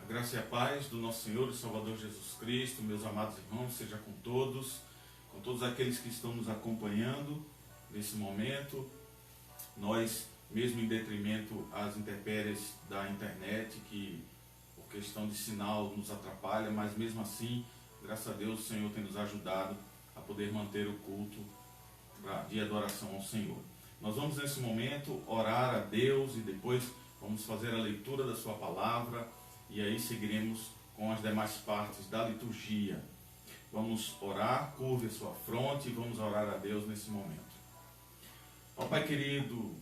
graça e a paz do nosso Senhor e Salvador Jesus Cristo, meus amados irmãos, seja com todos aqueles que estão nos acompanhando nesse momento. Nós, mesmo em detrimento às intempéries da internet, que por questão de sinal nos atrapalha, mas mesmo assim, graças a Deus, o Senhor tem nos ajudado a poder manter o culto de adoração ao Senhor. Nós vamos nesse momento orar a Deus e depois vamos fazer a leitura da sua palavra e aí seguiremos com as demais partes da liturgia. Vamos orar, curve a sua fronte e vamos orar a Deus nesse momento. Ó Pai querido,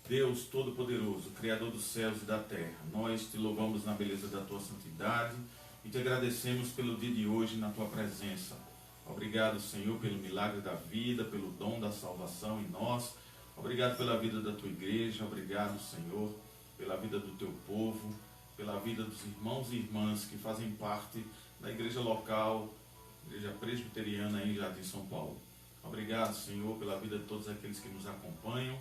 Deus Todo-Poderoso, Criador dos céus e da terra, nós te louvamos na beleza da tua santidade e te agradecemos pelo dia de hoje na tua presença. Obrigado, Senhor, pelo milagre da vida, pelo dom da salvação em nós. Obrigado pela vida da tua igreja. Obrigado, Senhor, pela vida do teu povo, pela vida dos irmãos e irmãs que fazem parte da igreja local, igreja presbiteriana em Jardim São Paulo. Obrigado, Senhor, pela vida de todos aqueles que nos acompanham.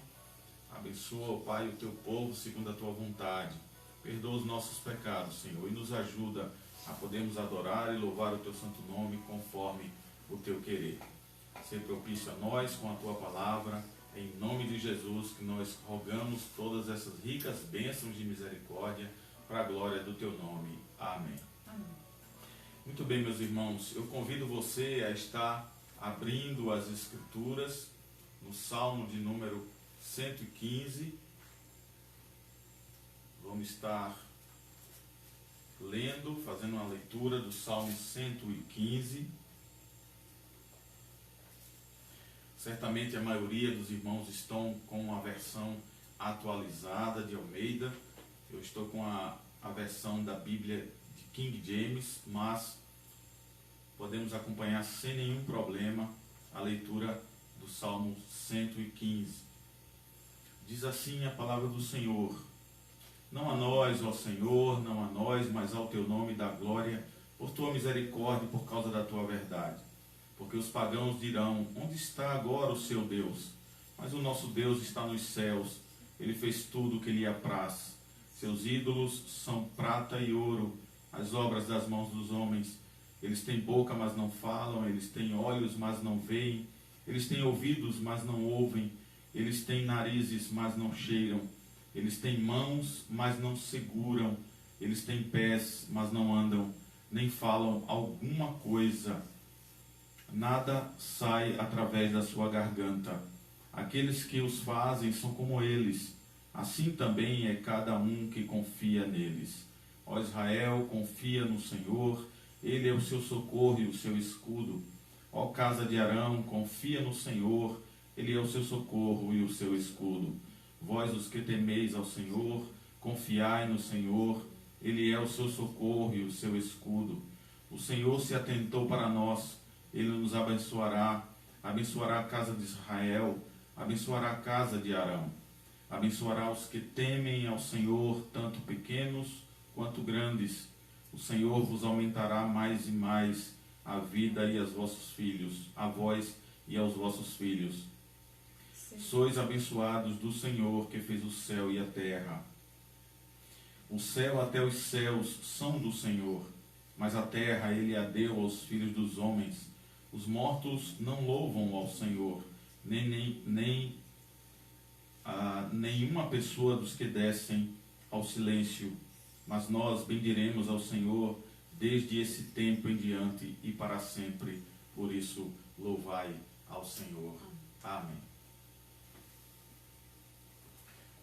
Abençoa, ó Pai, o teu povo segundo a tua vontade. Perdoa os nossos pecados, Senhor, e nos ajuda a podermos adorar e louvar o teu santo nome conforme o teu querer. Ser propício a nós com a tua palavra, em nome de Jesus, que nós rogamos todas essas ricas bênçãos de misericórdia para a glória do teu nome. Amém. Amém. Muito bem, meus irmãos, eu convido você a estar abrindo as escrituras no Salmo de número 115. Vamos estar lendo, fazendo uma leitura do Salmo 115. Certamente a maioria dos irmãos estão com a versão atualizada de Almeida. Eu estou com a versão da Bíblia de King James, mas podemos acompanhar sem nenhum problema a leitura do Salmo 115. Diz assim a palavra do Senhor: Não a nós, ó Senhor, não a nós, mas ao teu nome dá glória, por tua misericórdia e por causa da tua verdade. Porque os pagãos dirão: onde está agora o seu Deus? Mas o nosso Deus está nos céus, ele fez tudo o que lhe apraz. Seus ídolos são prata e ouro, as obras das mãos dos homens. Eles têm boca, mas não falam, eles têm olhos, mas não veem, eles têm ouvidos, mas não ouvem, eles têm narizes, mas não cheiram, eles têm mãos, mas não seguram, eles têm pés, mas não andam, nem falam alguma coisa. Nada sai através da sua garganta. Aqueles que os fazem são como eles. Assim também é cada um que confia neles. Ó Israel, confia no Senhor, ele é o seu socorro e o seu escudo. Ó casa de Arão, confia no Senhor, ele é o seu socorro e o seu escudo. Vós os que temeis ao Senhor, confiai no Senhor, ele é o seu socorro e o seu escudo. O Senhor se atentou para nós, ele nos abençoará, abençoará a casa de Israel, abençoará a casa de Arão. Abençoará os que temem ao Senhor, tanto pequenos quanto grandes. O Senhor vos aumentará mais e mais a vida e aos vossos filhos, a vós e aos vossos filhos. Sim. Sois abençoados do Senhor, que fez o céu e a terra. O céu até os céus são do Senhor, mas a terra ele a deu aos filhos dos homens. Os mortos não louvam ao Senhor, nenhuma pessoa dos que descem ao silêncio, mas nós bendiremos ao Senhor desde esse tempo em diante e para sempre. Por isso, louvai ao Senhor. Amém.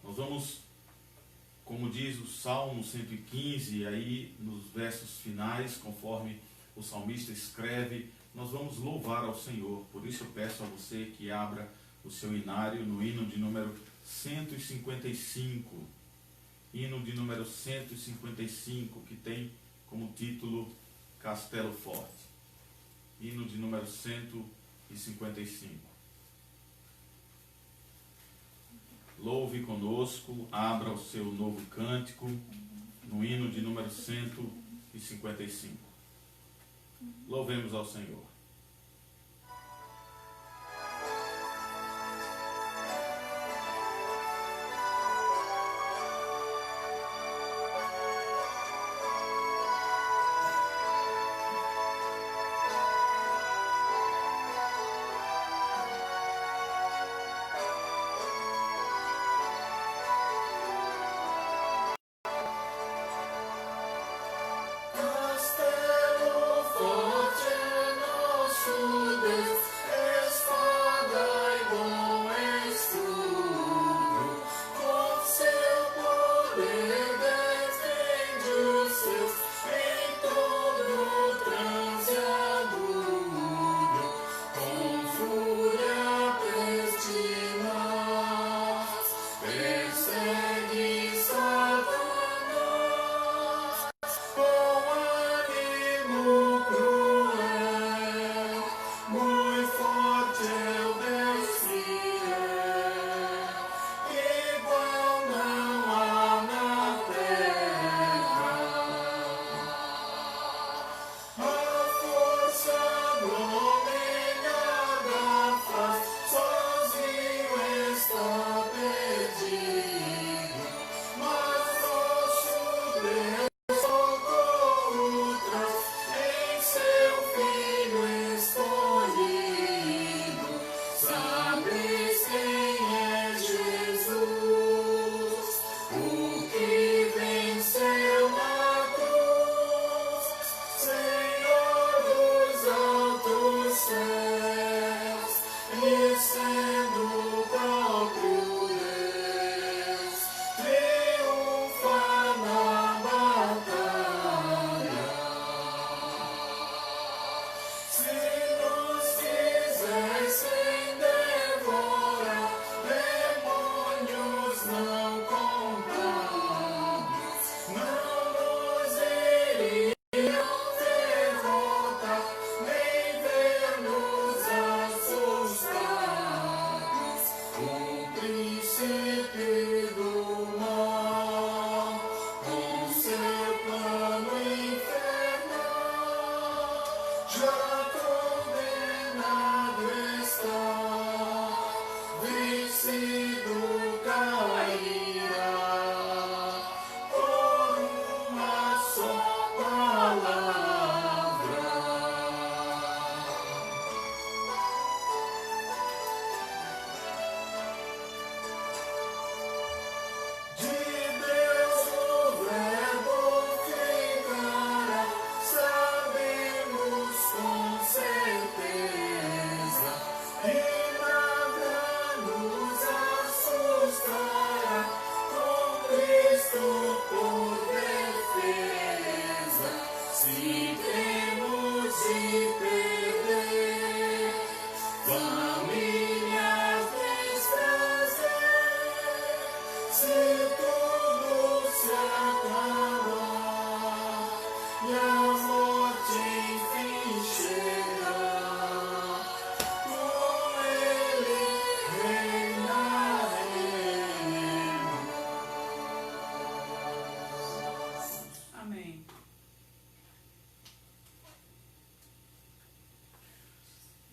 Nós vamos, como diz o Salmo 115, aí nos versos finais, conforme o salmista escreve, nós vamos louvar ao Senhor. Por isso eu peço a você que abra o seu inário no hino de número 155. Hino de número 155, que tem como título Castelo Forte. Hino de número 155. Louve conosco, abra o seu novo cântico no hino de número 155. Louvemos ao Senhor.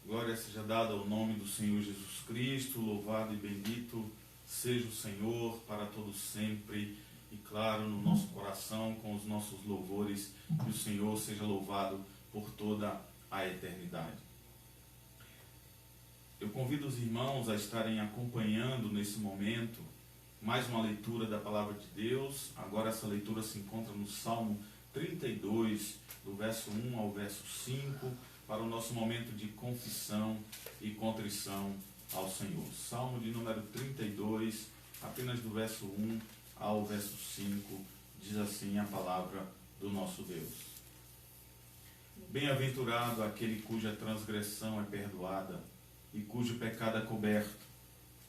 Glória seja dada ao nome do Senhor Jesus Cristo, louvado e bendito seja o Senhor para todos sempre, e claro, no nosso coração, com os nossos louvores, que o Senhor seja louvado por toda a eternidade. Eu convido os irmãos a estarem acompanhando nesse momento mais uma leitura da Palavra de Deus. Agora essa leitura se encontra no Salmo 32, do verso 1 ao verso 5, para o nosso momento de confissão e contrição ao Senhor. Salmo de número 32, apenas do verso 1 ao verso 5, diz assim a palavra do nosso Deus. Bem-aventurado aquele cuja transgressão é perdoada e cujo pecado é coberto.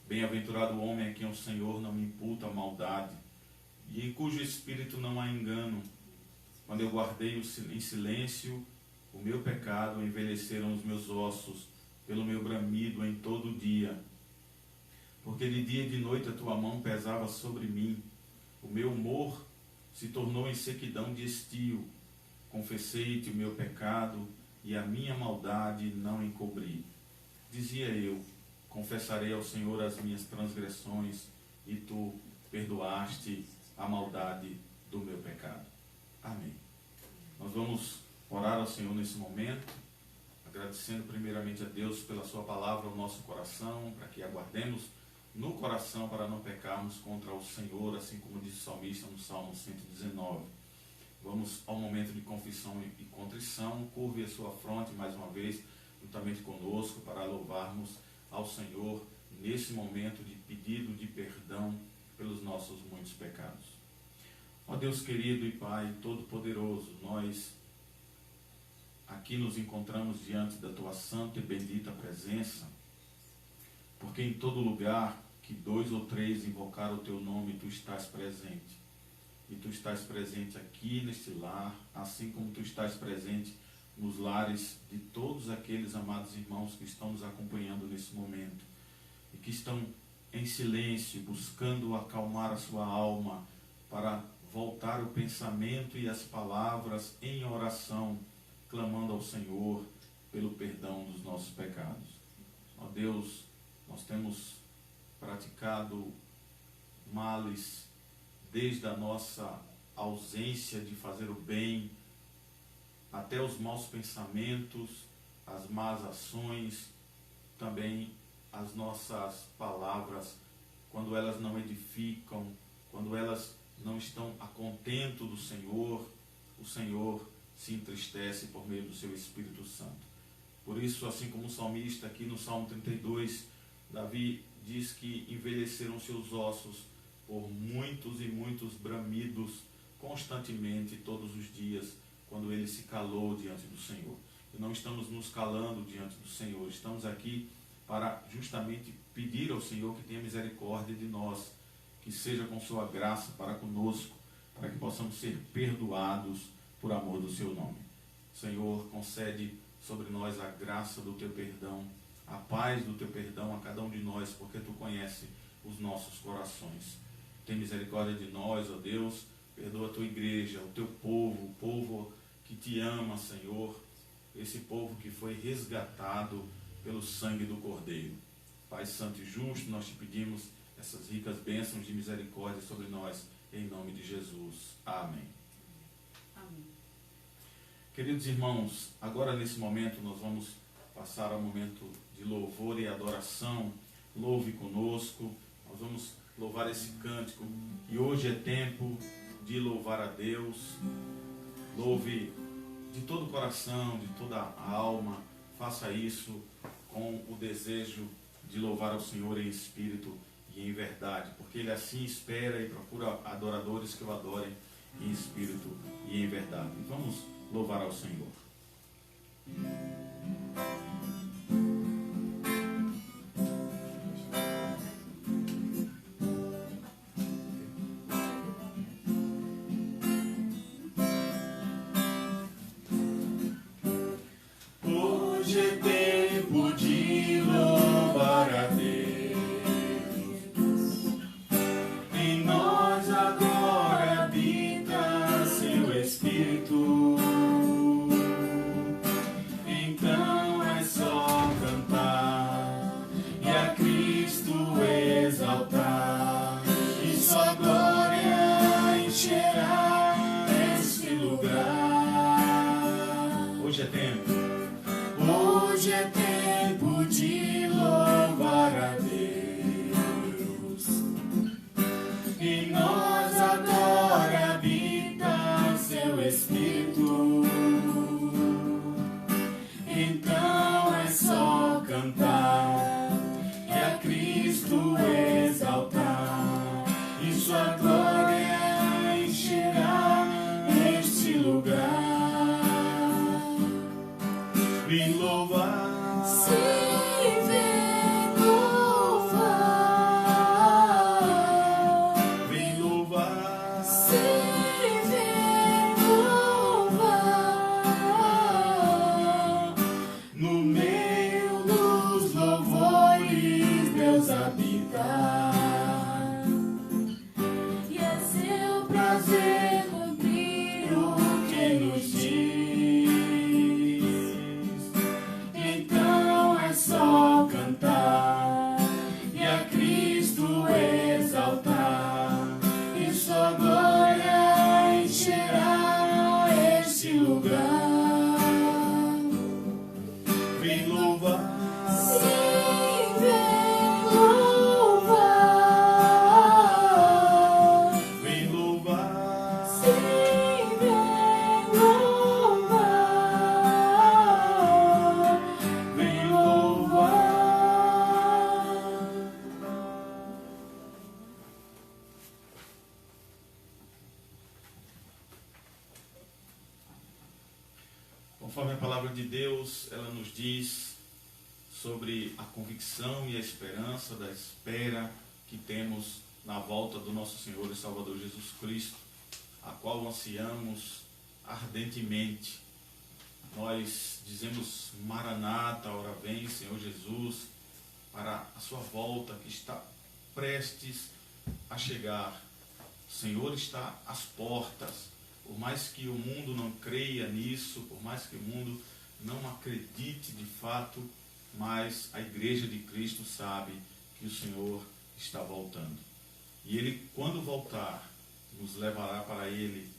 Bem-aventurado o homem a quem o Senhor não imputa maldade e em cujo espírito não há engano. Quando eu guardei em silêncio o meu pecado, envelheceram os meus ossos pelo meu bramido em todo o dia. Porque de dia e de noite a tua mão pesava sobre mim. O meu humor se tornou em sequidão de estio. Confessei-te o meu pecado e a minha maldade não encobri. Dizia eu, confessarei ao Senhor as minhas transgressões e tu perdoaste a maldade do meu pecado. Amém. Nós vamos orar ao Senhor nesse momento, agradecendo primeiramente a Deus pela sua palavra ao nosso coração, para que aguardemos no coração para não pecarmos contra o Senhor, assim como diz o salmista no Salmo 119. Vamos ao momento de confissão e contrição. Curve a sua fronte mais uma vez, juntamente conosco, para louvarmos ao Senhor nesse momento de pedido de perdão pelos nossos muitos pecados. Ó Deus querido e Pai Todo-Poderoso, nós aqui nos encontramos diante da Tua santa e bendita presença, porque em todo lugar que 2 ou 3 invocar o Teu nome, Tu estás presente. E Tu estás presente aqui neste lar, assim como Tu estás presente nos lares de todos aqueles amados irmãos que estão nos acompanhando nesse momento e que estão em silêncio, buscando acalmar a sua alma para voltar o pensamento e as palavras em oração, clamando ao Senhor pelo perdão dos nossos pecados. Ó Deus, nós temos praticado males desde a nossa ausência de fazer o bem, até os maus pensamentos, as más ações, também as nossas palavras, quando elas não edificam, quando elas não estão a contento do Senhor, o Senhor se entristece por meio do seu Espírito Santo. Por isso, assim como o salmista aqui no Salmo 32, Davi diz que envelheceram seus ossos por muitos e muitos bramidos constantemente, todos os dias, quando ele se calou diante do Senhor. E não estamos nos calando diante do Senhor, estamos aqui para justamente pedir ao Senhor que tenha misericórdia de nós, que seja com sua graça para conosco, para que possamos ser perdoados por amor do seu nome. Senhor, concede sobre nós a graça do teu perdão, a paz do teu perdão a cada um de nós, porque tu conheces os nossos corações. Tem misericórdia de nós, ó Deus, perdoa a tua igreja, o teu povo, o povo que te ama, Senhor, esse povo que foi resgatado pelo sangue do Cordeiro. Pai Santo e Justo, nós te pedimos essas ricas bênçãos de misericórdia sobre nós, em nome de Jesus. Amém. Amém. Queridos irmãos, agora nesse momento nós vamos passar ao momento de louvor e adoração. Louve conosco, nós vamos louvar esse cântico. E hoje é tempo de louvar a Deus. Louve de todo o coração, de toda a alma. Faça isso com o desejo de louvar ao Senhor em espírito e em verdade, porque Ele assim espera e procura adoradores que o adorem em espírito e em verdade. Vamos louvar ao Senhor. Hoje é tempo de louvar a Deus. Em nós agora habita seu Espírito. Então é só cantar e a Cristo exaltar, e sua glória encherá este lugar. Hoje é tempo. Hoje é tempo de louvar a Deus. Em nós agora habita seu Espírito. Então é só cantar e a Cristo exaltar, e sua glória encherá este lugar. Vem louvar, Sim, vem louvar. vem louvar, Sim, vem louvar. no meio dos louvores Deus habita, E é seu prazer cumprir o que nos diz. Então é só cantar e a Cristo exaltar, e sua glória encherá este lugar. Vem louvar, Sim, vem louvar. vem louvar, Sim, vem louvar. vem louvar. Conforme a palavra de Deus, ela nos diz sobre a convicção e a esperança da espera que temos na volta do nosso Senhor e Salvador Jesus Cristo, a qual ansiamos ardentemente. Nós dizemos: Maranata, ora vem, Senhor Jesus, para a sua volta que está prestes a chegar. O Senhor está às portas. Por mais que o mundo não creia nisso, por mais que o mundo não acredite de fato, mas a igreja de Cristo sabe que o Senhor está voltando. E Ele, quando voltar, nos levará para Ele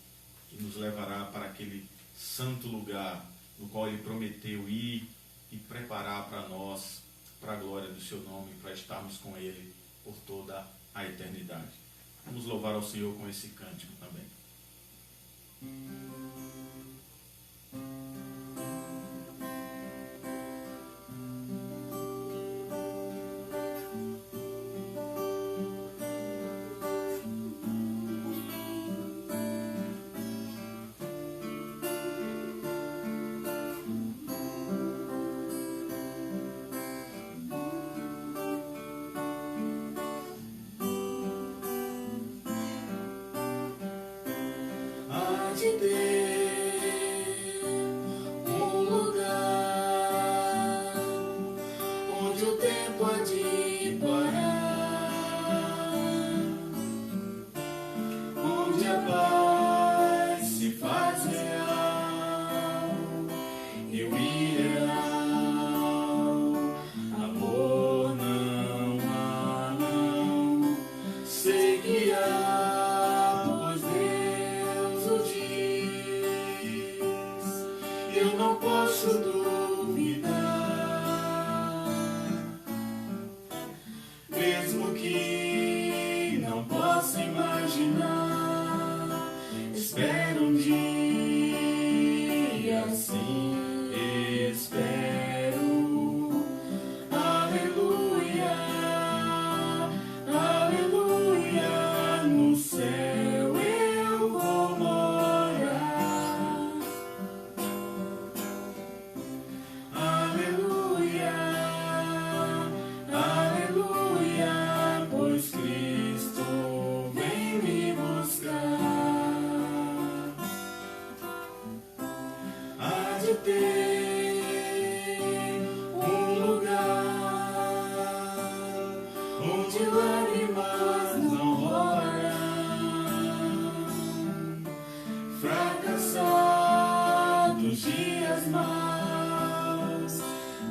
e nos levará para aquele santo lugar no qual Ele prometeu ir e preparar para nós, para a glória do seu nome, para estarmos com Ele por toda a eternidade. Vamos louvar ao Senhor com esse cântico também. De ter um lugar onde o tempo há de parar, onde a paz se faz real e o ideal, amor não há, não sei que há, pois Deus o diz, eu não posso duvidar, mesmo que não possa imaginar, espero um dia assim, espero, aleluia, aleluia, no céu eu vou morar, aleluia, aleluia, pois Cristo vem me buscar, há de ter um lugar onde lágrimas não rolarão, fracassados dias maus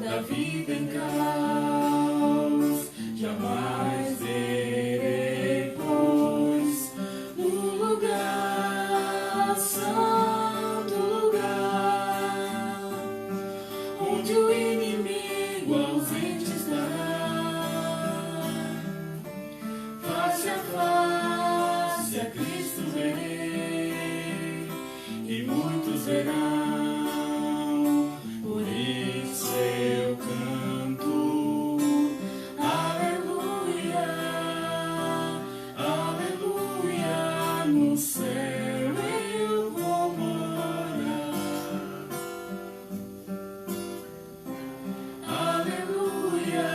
da vida em caos, jamais verei, pois no lugar, santo lugar, onde o inimigo ausente estará, face a face a Cristo verei, e muitos verão, por isso eu canto, aleluia, aleluia, no céu eu vou morar, aleluia,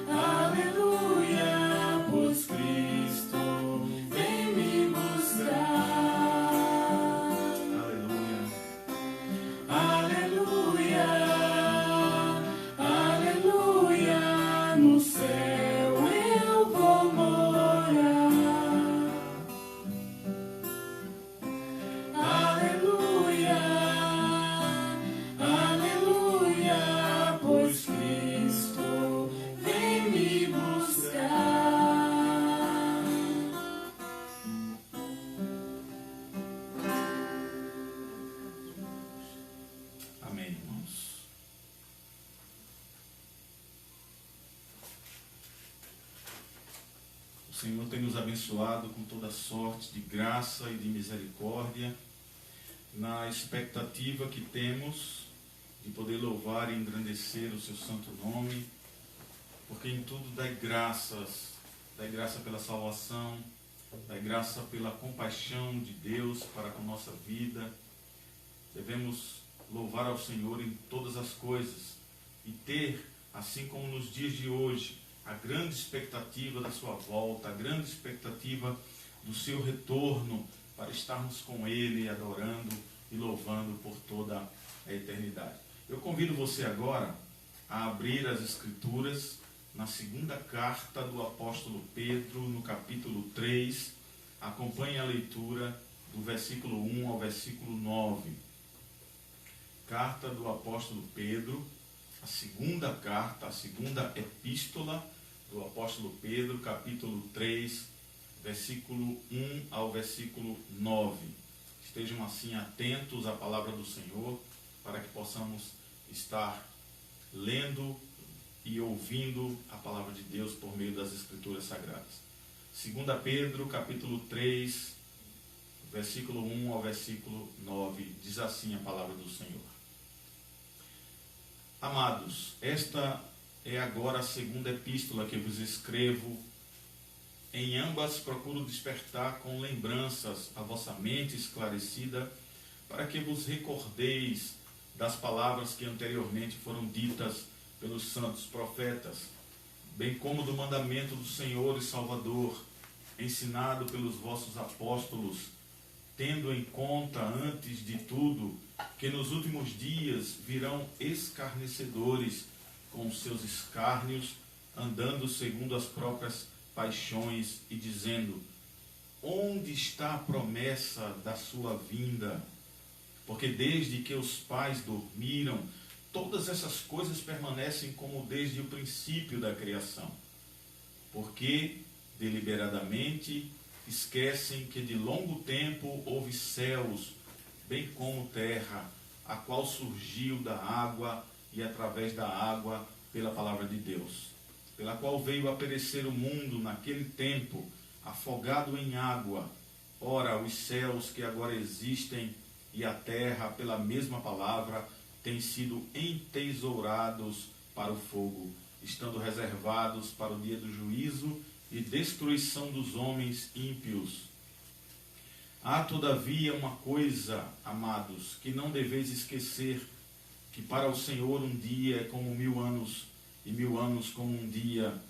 aleluia, pois Cristo vem me buscar, Aleluia. aleluia, aleluia, no céu eu vou morar, aleluia, aleluia, pois Cristo vem me buscar. Amém, irmãos. O Senhor tem nos abençoado com toda sorte de graça e de misericórdia, na expectativa que temos de poder louvar e engrandecer o seu santo nome, porque em tudo dai graça pela salvação, dai graça pela compaixão de Deus para com nossa vida. Devemos louvar ao Senhor em todas as coisas e ter, assim como nos dias de hoje, a grande expectativa da sua volta, a grande expectativa do seu retorno, para estarmos com Ele, adorando e louvando por toda a eternidade. Eu convido você agora a abrir as Escrituras na segunda carta do apóstolo Pedro, no capítulo 3. Acompanhe a leitura do versículo 1 ao versículo 9. Carta do apóstolo Pedro, a segunda carta, a segunda epístola do apóstolo Pedro, capítulo 3, versículo 1 ao versículo 9. Estejam assim atentos à palavra do Senhor, para que possamos estar lendo e ouvindo a palavra de Deus por meio das Escrituras Sagradas. 2 Pedro, capítulo 3, versículo 1 ao versículo 9, diz assim a palavra do Senhor. Amados, esta é agora a segunda epístola que vos escrevo. Em ambas procuro despertar com lembranças a vossa mente esclarecida, para que vos recordeis das palavras que anteriormente foram ditas pelos santos profetas, bem como do mandamento do Senhor e Salvador, ensinado pelos vossos apóstolos, tendo em conta, antes de tudo, que nos últimos dias virão escarnecedores com seus escárnios, andando segundo as próprias paixões e dizendo: onde está a promessa da sua vinda? Porque desde que os pais dormiram, todas essas coisas permanecem como desde o princípio da criação. Porque, deliberadamente, esquecem que de longo tempo houve céus, bem como terra, a qual surgiu da água e através da água pela palavra de Deus, pela qual veio a perecer o mundo naquele tempo, afogado em água. Ora, os céus que agora existem e a terra, pela mesma palavra, têm sido entesourados para o fogo, estando reservados para o dia do juízo e destruição dos homens ímpios. Há, todavia, uma coisa, amados, que não deveis esquecer, que para o Senhor um dia é como 1000 anos, e 1000 anos como um dia.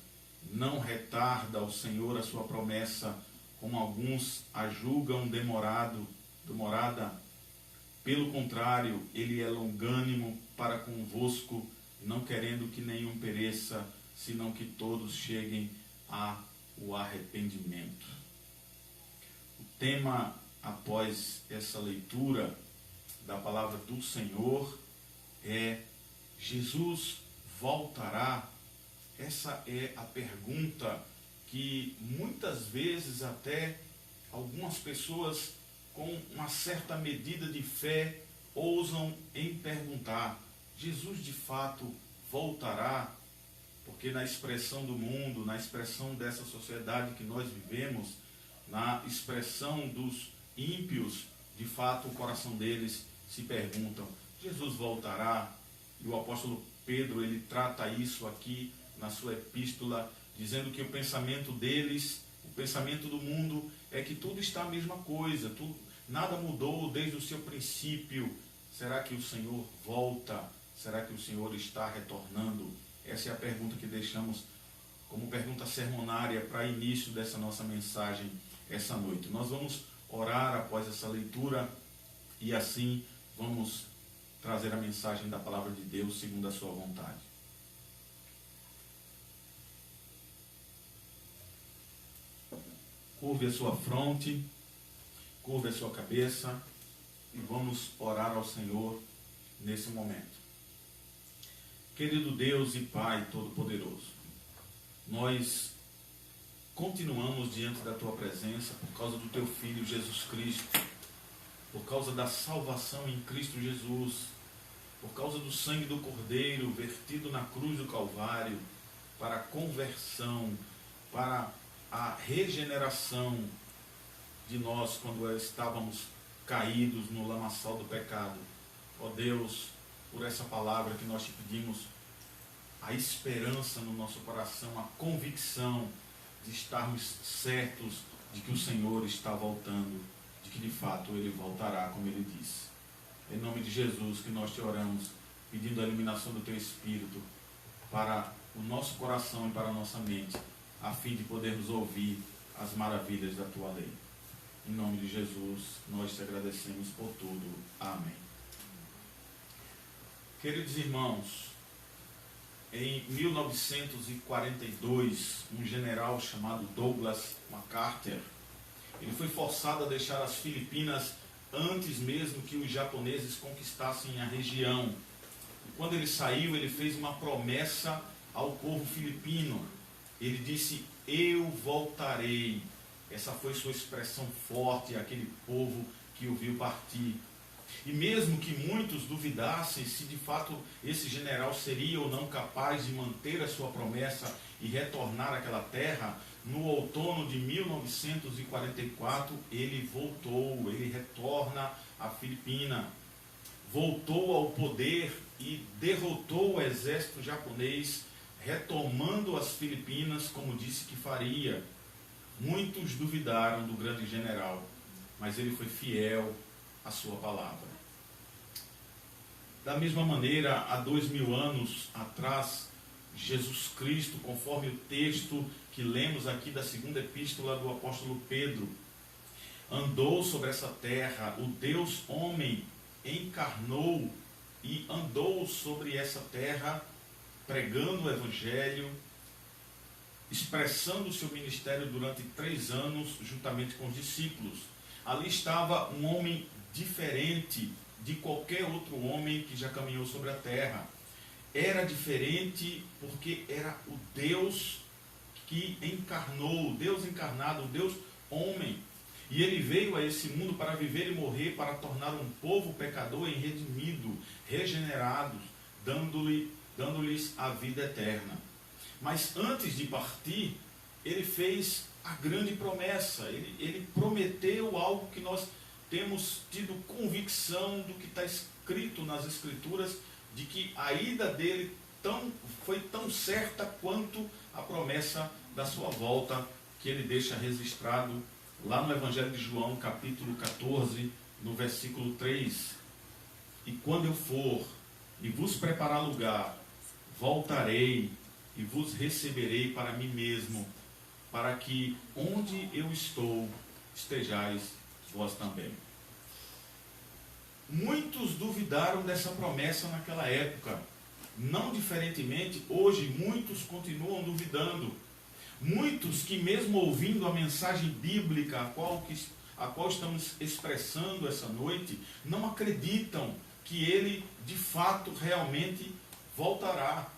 Não retarda o Senhor a sua promessa, como alguns a julgam demorada. Pelo contrário, ele é longânimo para convosco, não querendo que nenhum pereça, senão que todos cheguem ao arrependimento. O tema, após essa leitura da palavra do Senhor, é: Jesus voltará? Essa é a pergunta que muitas vezes até algumas pessoas com uma certa medida de fé ousam em perguntar: Jesus de fato voltará? Porque na expressão do mundo, na expressão dessa sociedade que nós vivemos, na expressão dos ímpios, de fato o coração deles se perguntam: Jesus voltará? E o apóstolo Pedro, ele trata isso aqui na sua epístola, dizendo que o pensamento deles, o pensamento do mundo, é que tudo está a mesma coisa, nada mudou desde o seu princípio. Será que o Senhor volta? Será que o Senhor está retornando? Essa é a pergunta que deixamos como pergunta sermonária para início dessa nossa mensagem essa noite. Nós vamos orar após essa leitura e assim vamos trazer a mensagem da palavra de Deus segundo a sua vontade. Curve a sua fronte, curve a sua cabeça e vamos orar ao Senhor nesse momento. Querido Deus e Pai Todo-Poderoso, nós continuamos diante da Tua presença por causa do Teu Filho Jesus Cristo, por causa da salvação em Cristo Jesus, por causa do sangue do Cordeiro vertido na cruz do Calvário, para a conversão, para a regeneração de nós quando estávamos caídos no lamaçal do pecado. Ó Deus, por essa palavra que nós te pedimos, a esperança no nosso coração, a convicção de estarmos certos de que o Senhor está voltando, de que de fato Ele voltará, como Ele disse. Em nome de Jesus que nós te oramos, pedindo a iluminação do Teu Espírito para o nosso coração e para a nossa mente, a fim de podermos ouvir as maravilhas da Tua lei. Em nome de Jesus, nós te agradecemos por tudo. Amém. Queridos irmãos, em 1942, um general chamado Douglas MacArthur, ele foi forçado a deixar as Filipinas antes mesmo que os japoneses conquistassem a região. E quando ele saiu, ele fez uma promessa ao povo filipino. Ele disse: eu voltarei Essa foi sua expressão forte, aquele povo que o viu partir. E mesmo que muitos duvidassem se de fato esse general seria ou não capaz de manter a sua promessa e retornar àquela terra, no outono de 1944 ele voltou, ele retorna à Filipina, voltou ao poder e derrotou o exército japonês, retomando as Filipinas como disse que faria. Muitos duvidaram do grande general, mas ele foi fiel à sua palavra. Da mesma maneira, há 2000 anos atrás, Jesus Cristo, conforme o texto que lemos aqui da segunda epístola do apóstolo Pedro, andou sobre essa terra, o Deus homem encarnou e andou sobre essa terra, pregando o Evangelho, expressando o seu ministério durante 3 anos, juntamente com os discípulos. Ali estava um homem diferente de qualquer outro homem que já caminhou sobre a terra. Era diferente porque era o Deus que encarnou, o Deus encarnado, o Deus homem. E ele veio a esse mundo para viver e morrer, para tornar um povo pecador e redimido, regenerados, dando-lhes a vida eterna. Mas antes de partir, ele fez a grande promessa. Ele prometeu algo que nós temos tido convicção do que está escrito nas Escrituras, de que a ida dele foi tão certa quanto a promessa da sua volta, que ele deixa registrado lá no Evangelho de João, capítulo 14, no versículo 3. E quando eu for e vos preparar lugar, voltarei e vos receberei para mim mesmo, para que onde eu estou, estejais vós também. Muitos duvidaram dessa promessa naquela época. Não diferentemente, hoje muitos continuam duvidando. Muitos que mesmo ouvindo a mensagem bíblica a qual estamos expressando essa noite, não acreditam que ele de fato realmente voltará.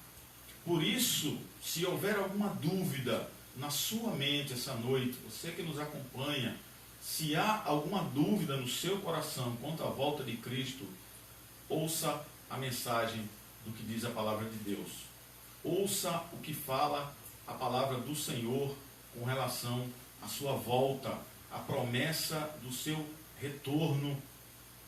Por isso, se houver alguma dúvida na sua mente essa noite, você que nos acompanha, se há alguma dúvida no seu coração quanto à volta de Cristo, ouça a mensagem do que diz a palavra de Deus. Ouça o que fala a palavra do Senhor com relação à sua volta, a promessa do seu retorno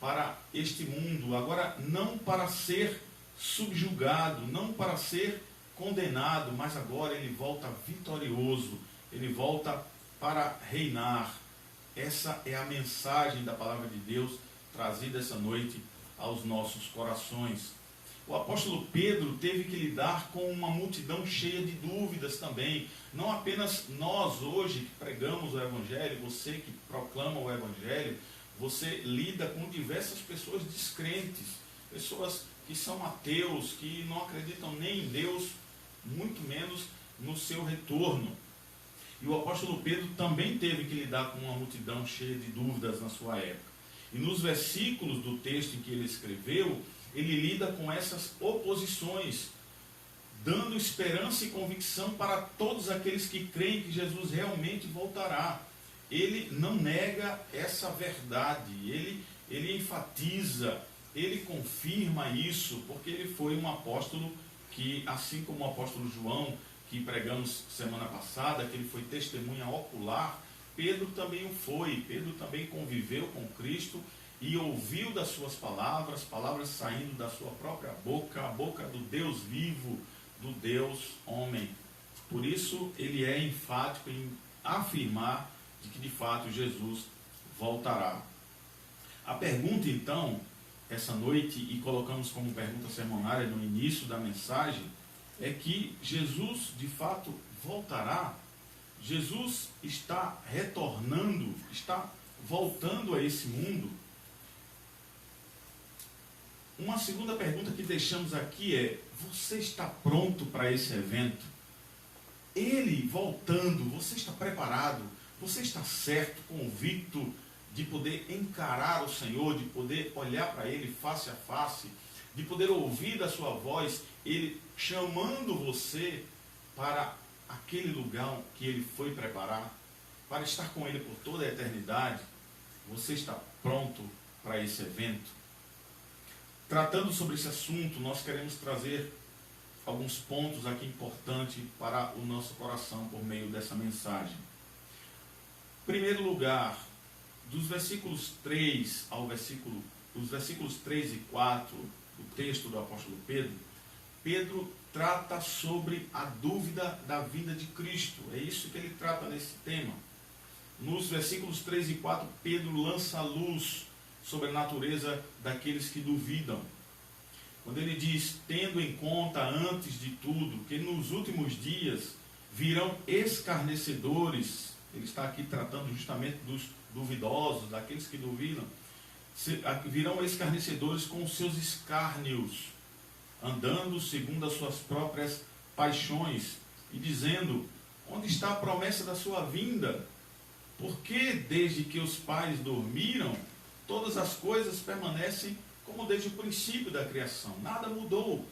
para este mundo. Agora, não para ser subjugado, não para ser condenado, mas agora ele volta vitorioso, ele volta para reinar. Essa é a mensagem da palavra de Deus trazida essa noite aos nossos corações. O apóstolo Pedro teve que lidar com uma multidão cheia de dúvidas também. Não apenas nós hoje que pregamos o Evangelho, você que proclama o Evangelho, você lida com diversas pessoas descrentes, pessoas que são ateus, que não acreditam nem em Deus, muito menos no seu retorno. E o apóstolo Pedro também teve que lidar com uma multidão cheia de dúvidas na sua época. E nos versículos do texto em que ele escreveu, ele lida com essas oposições, dando esperança e convicção para todos aqueles que creem que Jesus realmente voltará. Ele não nega essa verdade, ele enfatiza, ele confirma isso, porque ele foi um apóstolo que, assim como o apóstolo João, que pregamos semana passada, que ele foi testemunha ocular, Pedro também o foi. Pedro também conviveu com Cristo e ouviu das suas palavras, palavras saindo da sua própria boca, a boca do Deus vivo, do Deus homem. Por isso ele é enfático em afirmar de que de fato Jesus voltará. A pergunta então, essa noite, e colocamos como pergunta sermonária no início da mensagem, é que Jesus de fato voltará. Jesus está retornando, está voltando a esse mundo. Uma segunda pergunta que deixamos aqui é: você está pronto para esse evento? Ele voltando, você está preparado? Você está certo, convicto de poder encarar o Senhor, de poder olhar para Ele face a face, de poder ouvir da sua voz, Ele chamando você para aquele lugar que Ele foi preparar? para estar com Ele por toda a eternidade? Você está pronto para esse evento? Tratando sobre esse assunto, nós queremos trazer alguns pontos aqui importantes para o nosso coração por meio dessa mensagem. Em primeiro lugar, dos versículos 3 os versículos 3 e 4 do texto do apóstolo Pedro, Pedro trata sobre a dúvida da vinda de Cristo. É isso que ele trata nesse tema. Nos versículos 3 e 4, Pedro lança luz sobre a natureza daqueles que duvidam. Quando ele diz, tendo em conta antes de tudo, que nos últimos dias virão escarnecedores, ele está aqui tratando justamente dos duvidosos, daqueles que duvidam, virão escarnecedores com seus escárnios, andando segundo as suas próprias paixões, e dizendo, onde está a promessa da sua vinda? Porque desde que os pais dormiram, todas as coisas permanecem como desde o princípio da criação. Nada mudou.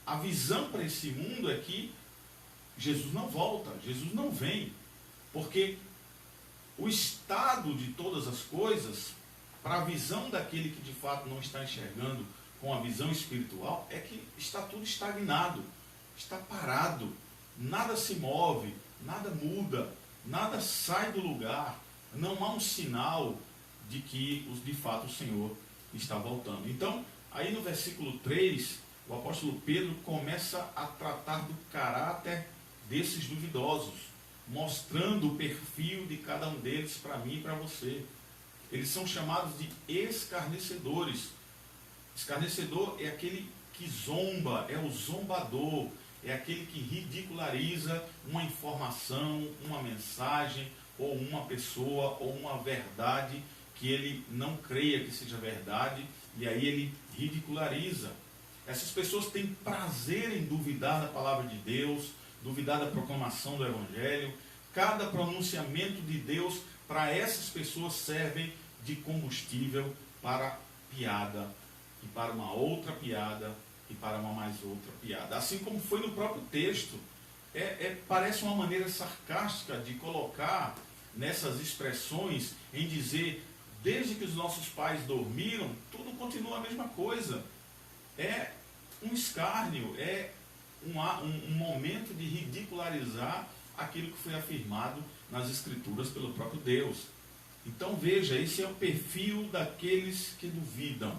A visão para esse mundo é que Jesus não volta, Jesus não vem. Porque o estado de todas as coisas, para a visão daquele que de fato não está enxergando com a visão espiritual, é que está tudo estagnado, está parado, nada se move, nada muda, nada sai do lugar, não há um sinal de que de fato o Senhor está voltando. Então, aí no versículo 3, o apóstolo Pedro começa a tratar do caráter desses duvidosos, mostrando o perfil de cada um deles para mim e para você. Eles são chamados de escarnecedores. Escarnecedor é aquele que zomba, é o zombador, é aquele que ridiculariza uma informação, uma mensagem, ou uma pessoa, ou uma verdade que ele não creia que seja verdade, e aí ele ridiculariza. Essas pessoas têm prazer em duvidar da palavra de Deus, duvidar da proclamação do Evangelho. Cada pronunciamento de Deus para essas pessoas servem de combustível para piada, e para uma outra piada, e para uma mais outra piada. Assim como foi no próprio texto, parece uma maneira sarcástica de colocar nessas expressões, em dizer, desde que os nossos pais dormiram, tudo continua a mesma coisa. É um escárnio, é um momento de ridicularizar aquilo que foi afirmado nas Escrituras pelo próprio Deus. Então veja, esse é o perfil daqueles que duvidam.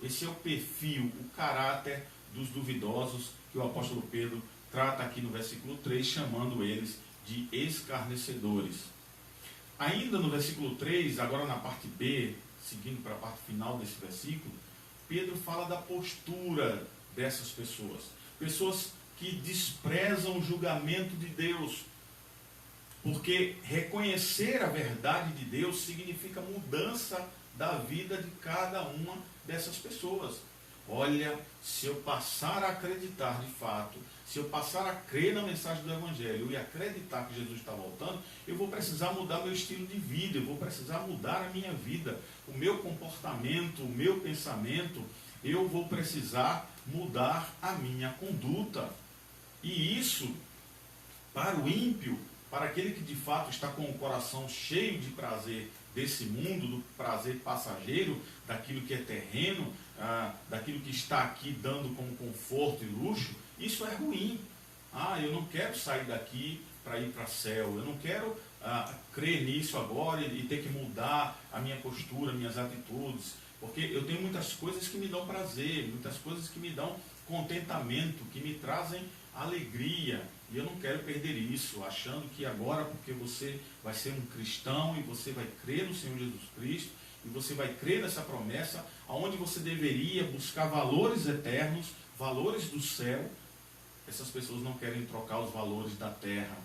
Esse é o perfil, o caráter dos duvidosos que o apóstolo Pedro trata aqui no versículo 3, chamando eles de escarnecedores. Ainda no versículo 3, agora na parte B, seguindo para a parte final desse versículo, Pedro fala da postura dessas pessoas. Pessoas que desprezam o julgamento de Deus. Porque reconhecer a verdade de Deus significa mudança da vida de cada uma dessas pessoas. Olha, se eu passar a acreditar de fato, se eu passar a crer na mensagem do Evangelho e acreditar que Jesus está voltando, eu vou precisar mudar meu estilo de vida, eu vou precisar mudar a minha vida, o meu comportamento, o meu pensamento, eu vou precisar mudar a minha conduta. E isso, para o ímpio, para aquele que de fato está com o coração cheio de prazer desse mundo, do prazer passageiro, daquilo que é terreno, daquilo que está aqui dando como conforto e luxo, isso é ruim. Eu não quero sair daqui para ir para o céu, eu não quero crer nisso agora e ter que mudar a minha postura, minhas atitudes, porque eu tenho muitas coisas que me dão prazer, muitas coisas que me dão contentamento, que me trazem alegria, e eu não quero perder isso, achando que agora, porque você vai ser um cristão e você vai crer no Senhor Jesus Cristo, e você vai crer nessa promessa, aonde você deveria buscar valores eternos, valores do céu, essas pessoas não querem trocar os valores da terra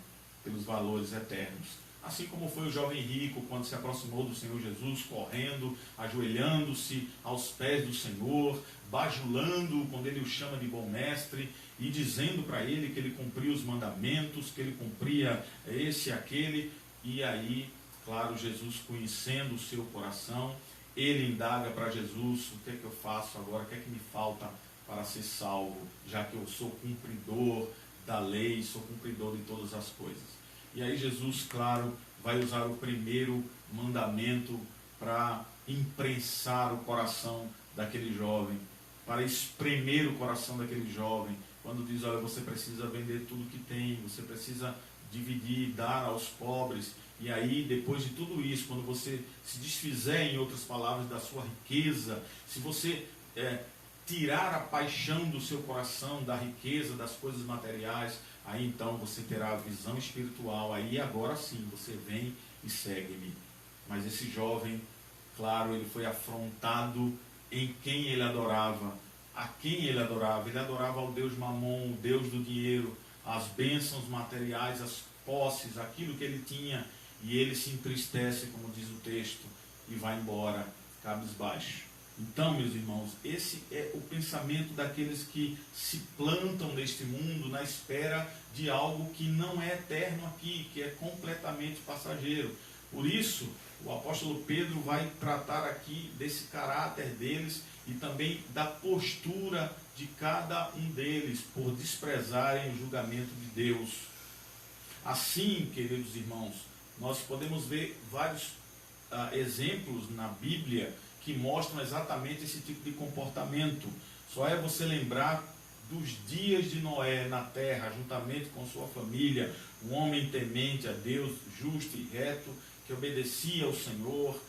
pelos valores eternos. Assim como foi o jovem rico quando se aproximou do Senhor Jesus, correndo, ajoelhando-se aos pés do Senhor, bajulando quando ele o chama de bom mestre e dizendo para ele que ele cumpria os mandamentos, que ele cumpria esse e aquele. E aí, claro, Jesus, conhecendo o seu coração, ele indaga para Jesus: o que é que eu faço agora, o que é que me falta para ser salvo, já que eu sou cumpridor da lei, sou cumpridor de todas as coisas. E aí Jesus, claro, vai usar o primeiro mandamento para imprensar o coração daquele jovem, para espremer o coração daquele jovem, quando diz, olha, você precisa vender tudo que tem, você precisa dividir, dar aos pobres, e aí, depois de tudo isso, quando você se desfizer, em outras palavras, da sua riqueza, se você tirar a paixão do seu coração, da riqueza, das coisas materiais, aí então você terá a visão espiritual, aí agora sim, você vem e segue-me. Mas esse jovem, claro, ele foi afrontado em quem ele adorava, a quem ele adorava. Ele adorava ao Deus Mamon, o Deus do dinheiro, as bênçãos materiais, as posses, aquilo que ele tinha, e ele se entristece, como diz o texto, e vai embora, cabisbaixo. Então, meus irmãos, esse é o pensamento daqueles que se plantam neste mundo na espera de algo que não é eterno aqui, que é completamente passageiro. Por isso, o apóstolo Pedro vai tratar aqui desse caráter deles e também da postura de cada um deles por desprezarem o julgamento de Deus. Assim, queridos irmãos, nós podemos ver vários exemplos na Bíblia que mostram exatamente esse tipo de comportamento. Só é você lembrar dos dias de Noé na terra, juntamente com sua família, um homem temente a Deus, justo e reto, que obedecia ao Senhor,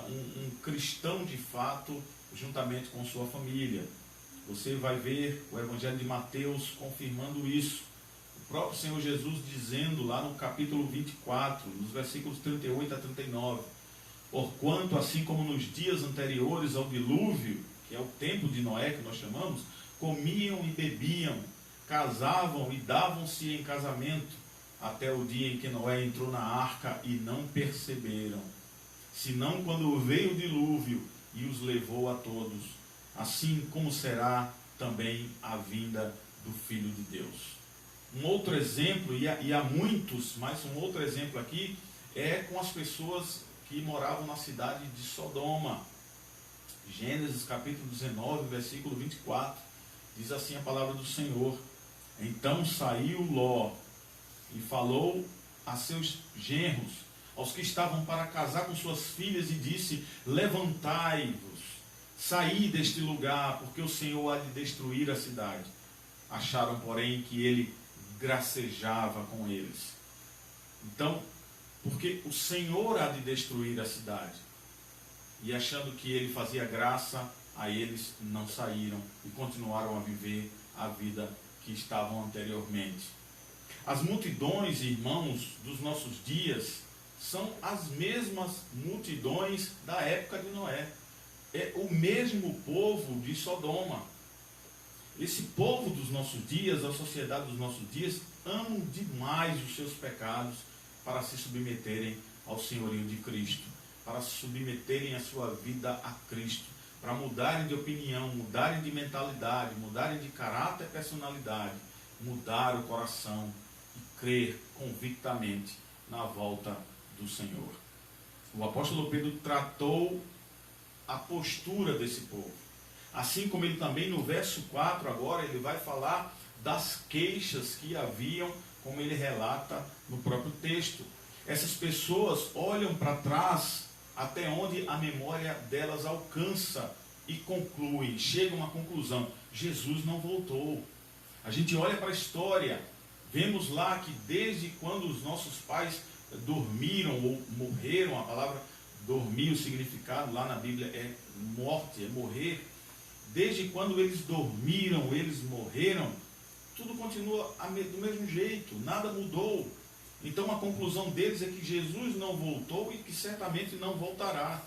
um cristão de fato, juntamente com sua família. Você vai ver o Evangelho de Mateus confirmando isso. O próprio Senhor Jesus dizendo lá no capítulo 24, nos versículos 38 a 39, porquanto, assim como nos dias anteriores ao dilúvio, que é o tempo de Noé que nós chamamos, comiam e bebiam, casavam e davam-se em casamento, até o dia em que Noé entrou na arca e não perceberam, senão quando veio o dilúvio e os levou a todos. Assim como será também a vinda do Filho de Deus. Um outro exemplo, e há muitos, mas um outro exemplo aqui, é com as pessoas que moravam na cidade de Sodoma. Gênesis capítulo 19, versículo 24, diz assim a palavra do Senhor: então saiu Ló e falou a seus genros, aos que estavam para casar com suas filhas, e disse: levantai-vos, saí deste lugar, porque o Senhor há de destruir a cidade. Acharam, porém, que ele gracejava com eles. Então, porque o Senhor há de destruir a cidade, e achando que ele fazia graça a eles, não saíram e continuaram a viver a vida que estavam anteriormente. As multidões, irmãos, dos nossos dias são as mesmas multidões da época de Noé. É o mesmo povo de Sodoma. Esse povo dos nossos dias, a sociedade dos nossos dias, amam demais os seus pecados para se submeterem ao senhorio de Cristo, para se submeterem a sua vida a Cristo, para mudarem de opinião, mudarem de mentalidade, mudarem de caráter e personalidade, mudar o coração e crer convictamente na volta do Senhor. O apóstolo Pedro tratou a postura desse povo. Assim como ele também no verso 4 agora, ele vai falar das queixas que haviam, como ele relata no próprio texto. Essas pessoas olham para trás até onde a memória delas alcança e concluem, chegam à conclusão: Jesus não voltou. A gente olha para a história, vemos lá que desde quando os nossos pais dormiram ou morreram, a palavra dormir, o significado lá na Bíblia é morte, é morrer. Desde quando eles dormiram, eles morreram, tudo continua do mesmo jeito, nada mudou. Então a conclusão deles é que Jesus não voltou e que certamente não voltará.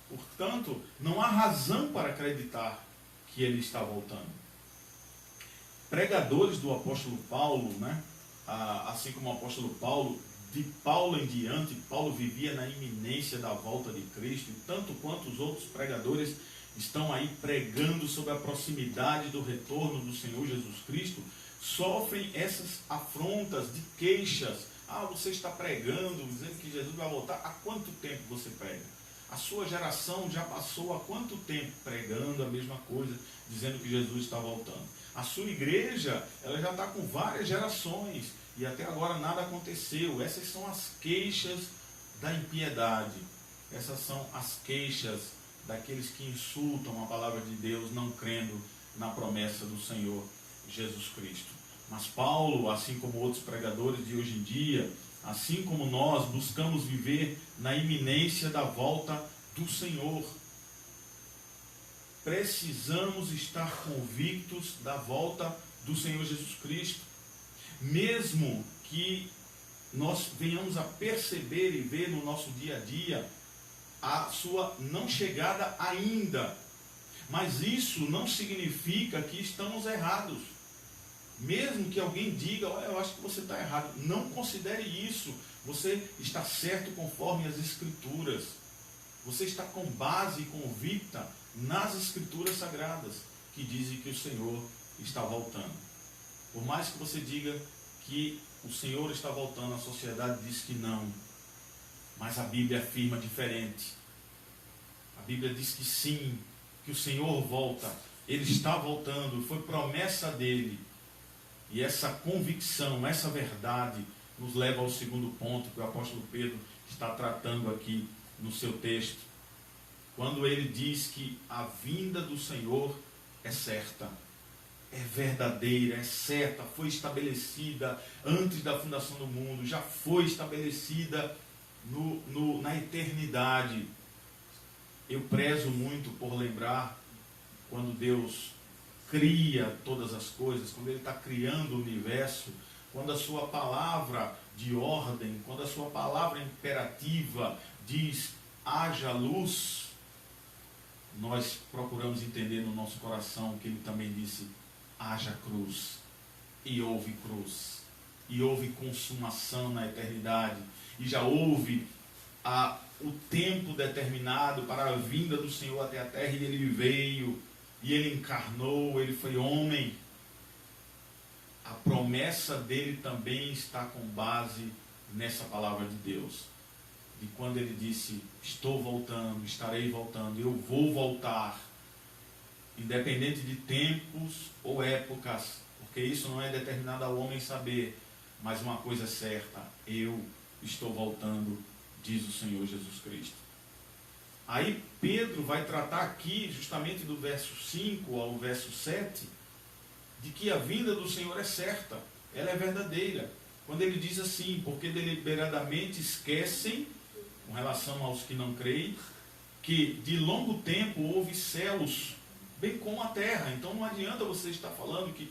Portanto, não há razão para acreditar que ele está voltando. Pregadores do apóstolo Paulo, assim como o apóstolo Paulo, de Paulo em diante, Paulo vivia na iminência da volta de Cristo, e tanto quanto os outros pregadores estão aí pregando sobre a proximidade do retorno do Senhor Jesus Cristo, sofrem essas afrontas de queixas. Você está pregando, dizendo que Jesus vai voltar. Há quanto tempo você prega? A sua geração já passou há quanto tempo pregando a mesma coisa, dizendo que Jesus está voltando? A sua igreja, ela já está com várias gerações, e até agora nada aconteceu. Essas são as queixas da impiedade. Essas são as queixas daqueles que insultam a palavra de Deus, não crendo na promessa do Senhor Jesus Cristo. Mas Paulo, assim como outros pregadores de hoje em dia, assim como nós, buscamos viver na iminência da volta do Senhor. Precisamos estar convictos da volta do Senhor Jesus Cristo. Mesmo que nós venhamos a perceber e ver no nosso dia a dia a sua não chegada ainda. Mas isso não significa que estamos errados. Mesmo que alguém diga, olha, eu acho que você está errado, não considere isso. Você está certo conforme as Escrituras. Você está com base convicta nas Escrituras Sagradas, que dizem que o Senhor está voltando. Por mais que você diga que o Senhor está voltando, a sociedade diz que não. Mas a Bíblia afirma diferente. A Bíblia diz que sim, que o Senhor volta. Ele está voltando, foi promessa dele. E essa convicção, essa verdade, nos leva ao segundo ponto que o apóstolo Pedro está tratando aqui no seu texto. Quando ele diz que a vinda do Senhor é certa, é verdadeira, é certa, foi estabelecida antes da fundação do mundo, já foi estabelecida na eternidade. Eu prezo muito por lembrar quando Deus cria todas as coisas, quando Ele está criando o universo, quando a sua palavra de ordem, quando a sua palavra imperativa diz, haja luz, nós procuramos entender no nosso coração que Ele também disse, haja cruz, e houve cruz, e houve consumação na eternidade, e já houve o tempo determinado para a vinda do Senhor até a terra, e Ele veio, e Ele encarnou, Ele foi homem. A promessa dele também está com base nessa palavra de Deus. De quando Ele disse, estou voltando, estarei voltando, eu vou voltar. Independente de tempos ou épocas, porque isso não é determinado ao homem saber. Mas uma coisa é certa, eu estou voltando, diz o Senhor Jesus Cristo. Aí Pedro vai tratar aqui, justamente do verso 5 ao verso 7, de que a vinda do Senhor é certa, ela é verdadeira. Quando ele diz assim, porque deliberadamente esquecem, com relação aos que não creem, que de longo tempo houve céus, bem como a terra. Então não adianta você estar falando que,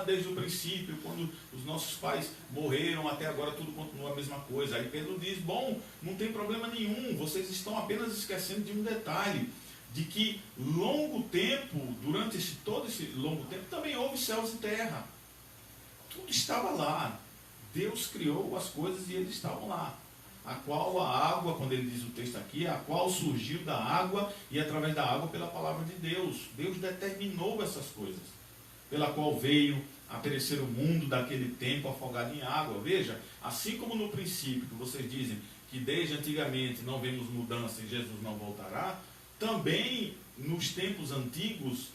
desde o princípio, quando os nossos pais morreram, até agora tudo continua a mesma coisa. Aí Pedro diz, bom, não tem problema nenhum, vocês estão apenas esquecendo de um detalhe, de que longo tempo, durante todo esse longo tempo, também houve céus e terra. Tudo estava lá. Deus criou as coisas e eles estavam lá. A qual a água, quando ele diz o texto aqui, a qual surgiu da água e através da água pela palavra de Deus. Deus determinou essas coisas, pela qual veio a perecer o mundo daquele tempo afogado em água. Veja, assim como no princípio, que vocês dizem que desde antigamente não vemos mudança e Jesus não voltará, também nos tempos antigos,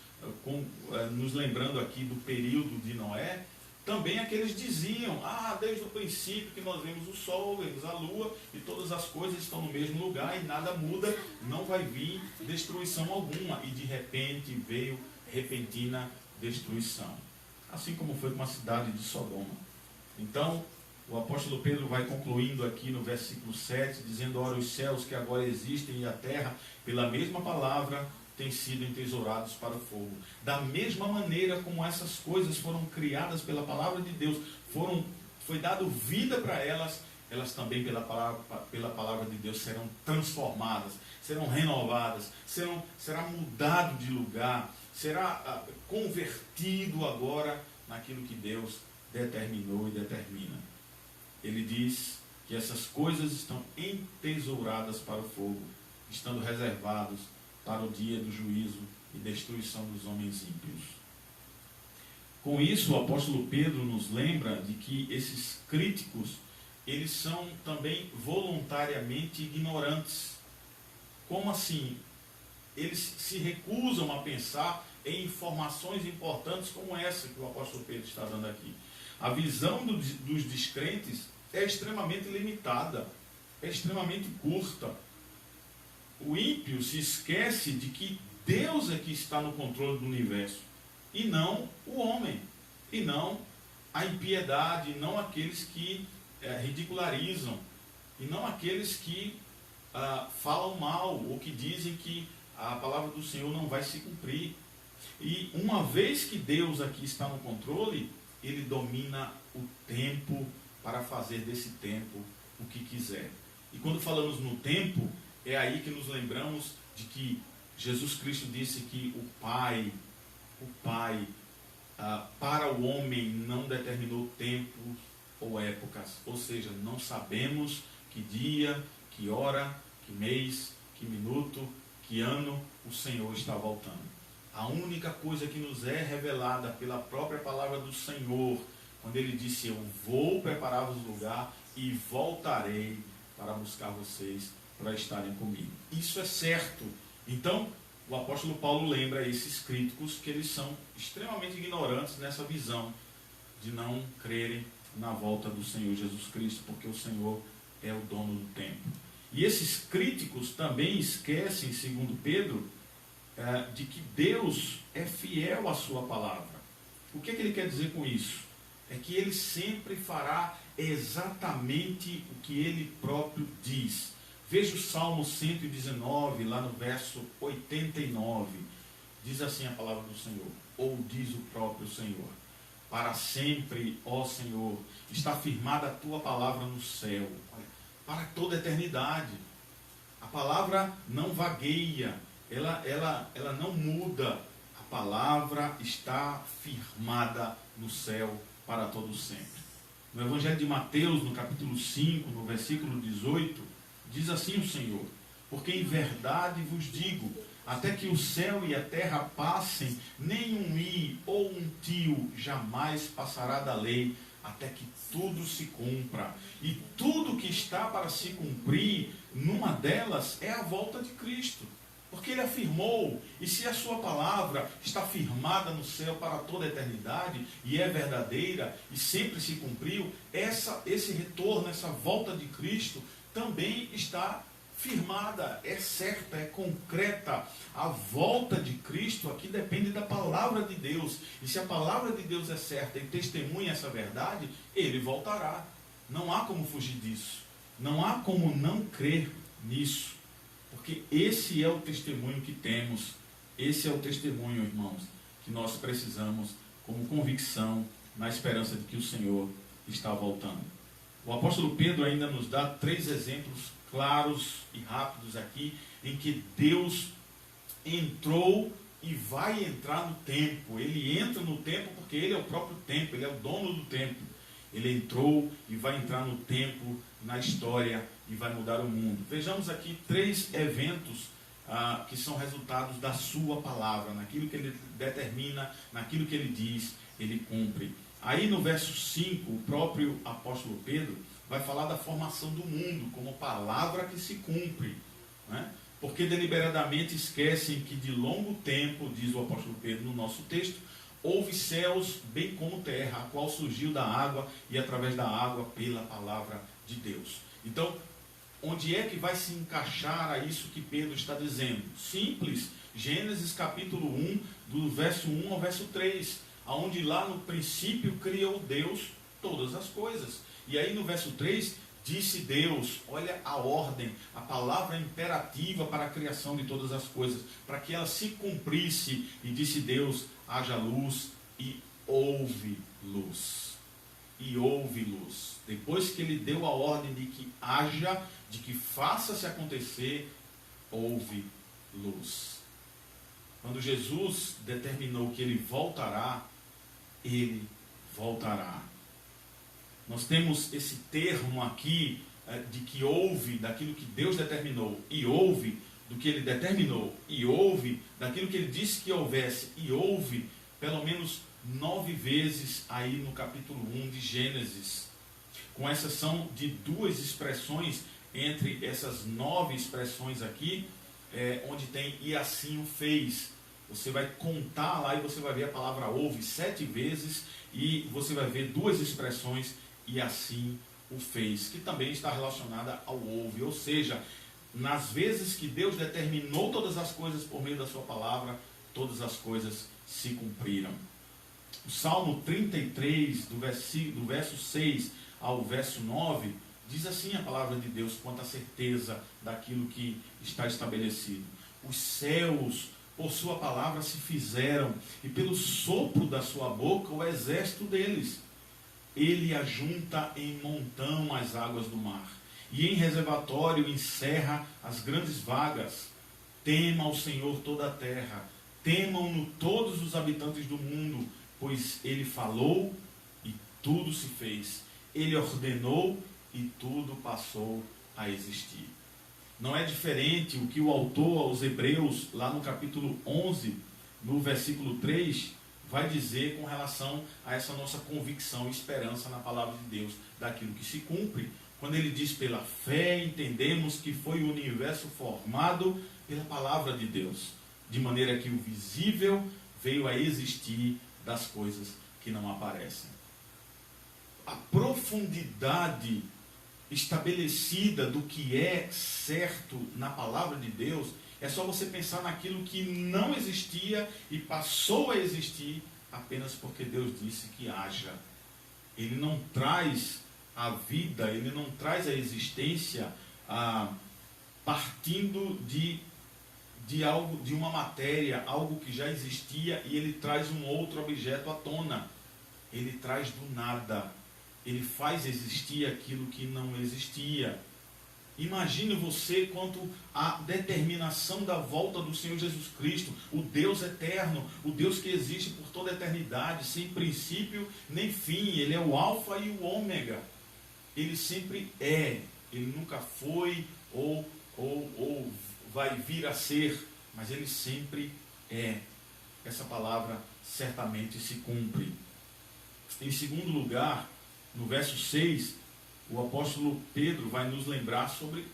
nos lembrando aqui do período de Noé, também aqueles diziam, desde o princípio que nós vemos o sol, vemos a lua, e todas as coisas estão no mesmo lugar e nada muda, não vai vir destruição alguma. E de repente veio repentina destruição. Assim como foi com a cidade de Sodoma. Então, o apóstolo Pedro vai concluindo aqui no versículo 7, dizendo, ora, os céus que agora existem e a terra, pela mesma palavra, têm sido entesourados para o fogo. Da mesma maneira como essas coisas foram criadas pela palavra de Deus, foi dado vida para elas, elas também pela palavra de Deus serão transformadas, serão renovadas, será mudado de lugar, será convertido agora naquilo que Deus determinou e determina. Ele diz que essas coisas estão entesouradas para o fogo, estando reservados para o dia do juízo e destruição dos homens ímpios. Com isso, o apóstolo Pedro nos lembra de que esses críticos, eles são também voluntariamente ignorantes. Como assim? Eles se recusam a pensar em informações importantes como essa que o apóstolo Pedro está dando aqui. A visão dos descrentes é extremamente limitada, é extremamente curta. O ímpio se esquece de que Deus é que está no controle do universo, e não o homem, e não a impiedade, e não aqueles que ridicularizam, e não aqueles que falam mal, ou que dizem que a palavra do Senhor não vai se cumprir. E uma vez que Deus aqui está no controle, Ele domina o tempo para fazer desse tempo o que quiser. E quando falamos no tempo, é aí que nos lembramos de que Jesus Cristo disse que o Pai, para o homem não determinou tempos ou épocas. Ou seja, não sabemos que dia, que hora, que mês, que minuto, que ano o Senhor está voltando. A única coisa que nos é revelada pela própria palavra do Senhor, quando Ele disse: eu vou preparar-vos lugar e voltarei para buscar vocês para estarem comigo. Isso é certo. Então, o apóstolo Paulo lembra a esses críticos que eles são extremamente ignorantes nessa visão de não crerem na volta do Senhor Jesus Cristo, porque o Senhor é o dono do tempo. E esses críticos também esquecem, segundo Pedro, de que Deus é fiel à sua palavra. O que ele quer dizer com isso? É que Ele sempre fará exatamente o que Ele próprio diz. Veja o Salmo 119, lá no verso 89. Diz assim a palavra do Senhor, ou diz o próprio Senhor: para sempre, ó Senhor, está firmada a tua palavra no céu, para toda a eternidade. A palavra não vagueia, ela não muda. A palavra está firmada no céu para todo sempre. No Evangelho de Mateus, no capítulo 5, no versículo 18, diz assim o Senhor: porque em verdade vos digo, até que o céu e a terra passem, nem um i ou um tio jamais passará da lei, até que tudo se cumpra. E tudo que está para se cumprir, numa delas é a volta de Cristo. Porque Ele afirmou, e se a sua palavra está firmada no céu para toda a eternidade, e é verdadeira, e sempre se cumpriu, esse retorno, essa volta de Cristo, também está firmada, é certa, é concreta. A volta de Cristo aqui depende da palavra de Deus. E se a palavra de Deus é certa e testemunha essa verdade, Ele voltará. Não há como fugir disso. Não há como não crer nisso. Porque esse é o testemunho que temos. Esse é o testemunho, irmãos, que nós precisamos como convicção, na esperança de que o Senhor está voltando. O apóstolo Pedro ainda nos dá 3 exemplos claros e rápidos aqui, em que Deus entrou e vai entrar no tempo. Ele entra no tempo porque Ele é o próprio tempo, Ele é o dono do tempo. Ele entrou e vai entrar no tempo, na história, e vai mudar o mundo. Vejamos aqui 3 eventos que são resultados da sua palavra, naquilo que Ele determina, naquilo que Ele diz, Ele cumpre. Aí no verso 5, o próprio apóstolo Pedro vai falar da formação do mundo como palavra que se cumpre, né? Porque deliberadamente esquecem que de longo tempo, diz o apóstolo Pedro no nosso texto, houve céus bem como terra, a qual surgiu da água e através da água pela palavra de Deus. Então, onde é que vai se encaixar a isso que Pedro está dizendo? Simples, Gênesis capítulo 1, do verso 1 ao verso 3, onde lá no princípio criou Deus todas as coisas. E aí no verso 3, disse Deus, olha a ordem, a palavra imperativa para a criação de todas as coisas, para que ela se cumprisse, e disse Deus, haja luz, e houve luz. E houve luz. Depois que Ele deu a ordem de que haja, de que faça-se acontecer, houve luz. Quando Jesus determinou que Ele voltará, Ele voltará. Nós temos esse termo aqui de que houve daquilo que Deus determinou, e houve do que Ele determinou, e houve daquilo que Ele disse que houvesse, e houve pelo menos 9 vezes aí no capítulo 1 de Gênesis, com exceção de 2 expressões entre essas 9 expressões aqui, onde tem e assim o fez. Você vai contar lá e você vai ver a palavra ouve 7 vezes e você vai ver 2 expressões e assim o fez, que também está relacionada ao ouve. Ou seja, nas vezes que Deus determinou todas as coisas por meio da sua palavra, todas as coisas se cumpriram. O Salmo 33, do verso 6 ao verso 9, diz assim a palavra de Deus quanto à certeza daquilo que está estabelecido. Os céus, por sua palavra, se fizeram, e pelo sopro da sua boca, o exército deles. Ele ajunta em montão as águas do mar, e em reservatório encerra as grandes vagas. Tema o Senhor toda a terra, temam-no todos os habitantes do mundo, pois ele falou e tudo se fez. Ele ordenou e tudo passou a existir. Não é diferente o que o autor aos Hebreus, lá no capítulo 11, no versículo 3, vai dizer com relação a essa nossa convicção e esperança na palavra de Deus, daquilo que se cumpre. Quando ele diz, pela fé entendemos que foi o universo formado pela palavra de Deus, de maneira que o visível veio a existir das coisas que não aparecem. A profundidade estabelecida do que é certo na palavra de Deus, é só você pensar naquilo que não existia e passou a existir apenas porque Deus disse que haja. Ele não traz a vida, ele não traz a existência partindo de algo, de uma matéria, algo que já existia, e ele traz um outro objeto à tona. Ele traz do nada. Ele faz existir aquilo que não existia. Imagine você quanto à determinação da volta do Senhor Jesus Cristo, o Deus eterno, o Deus que existe por toda a eternidade, sem princípio nem fim. Ele é o alfa e o ômega. Ele sempre é. Ele nunca foi ou vai vir a ser, mas ele sempre é. Essa palavra certamente se cumpre. Em segundo lugar, no verso 6, o apóstolo Pedro vai nos lembrar sobre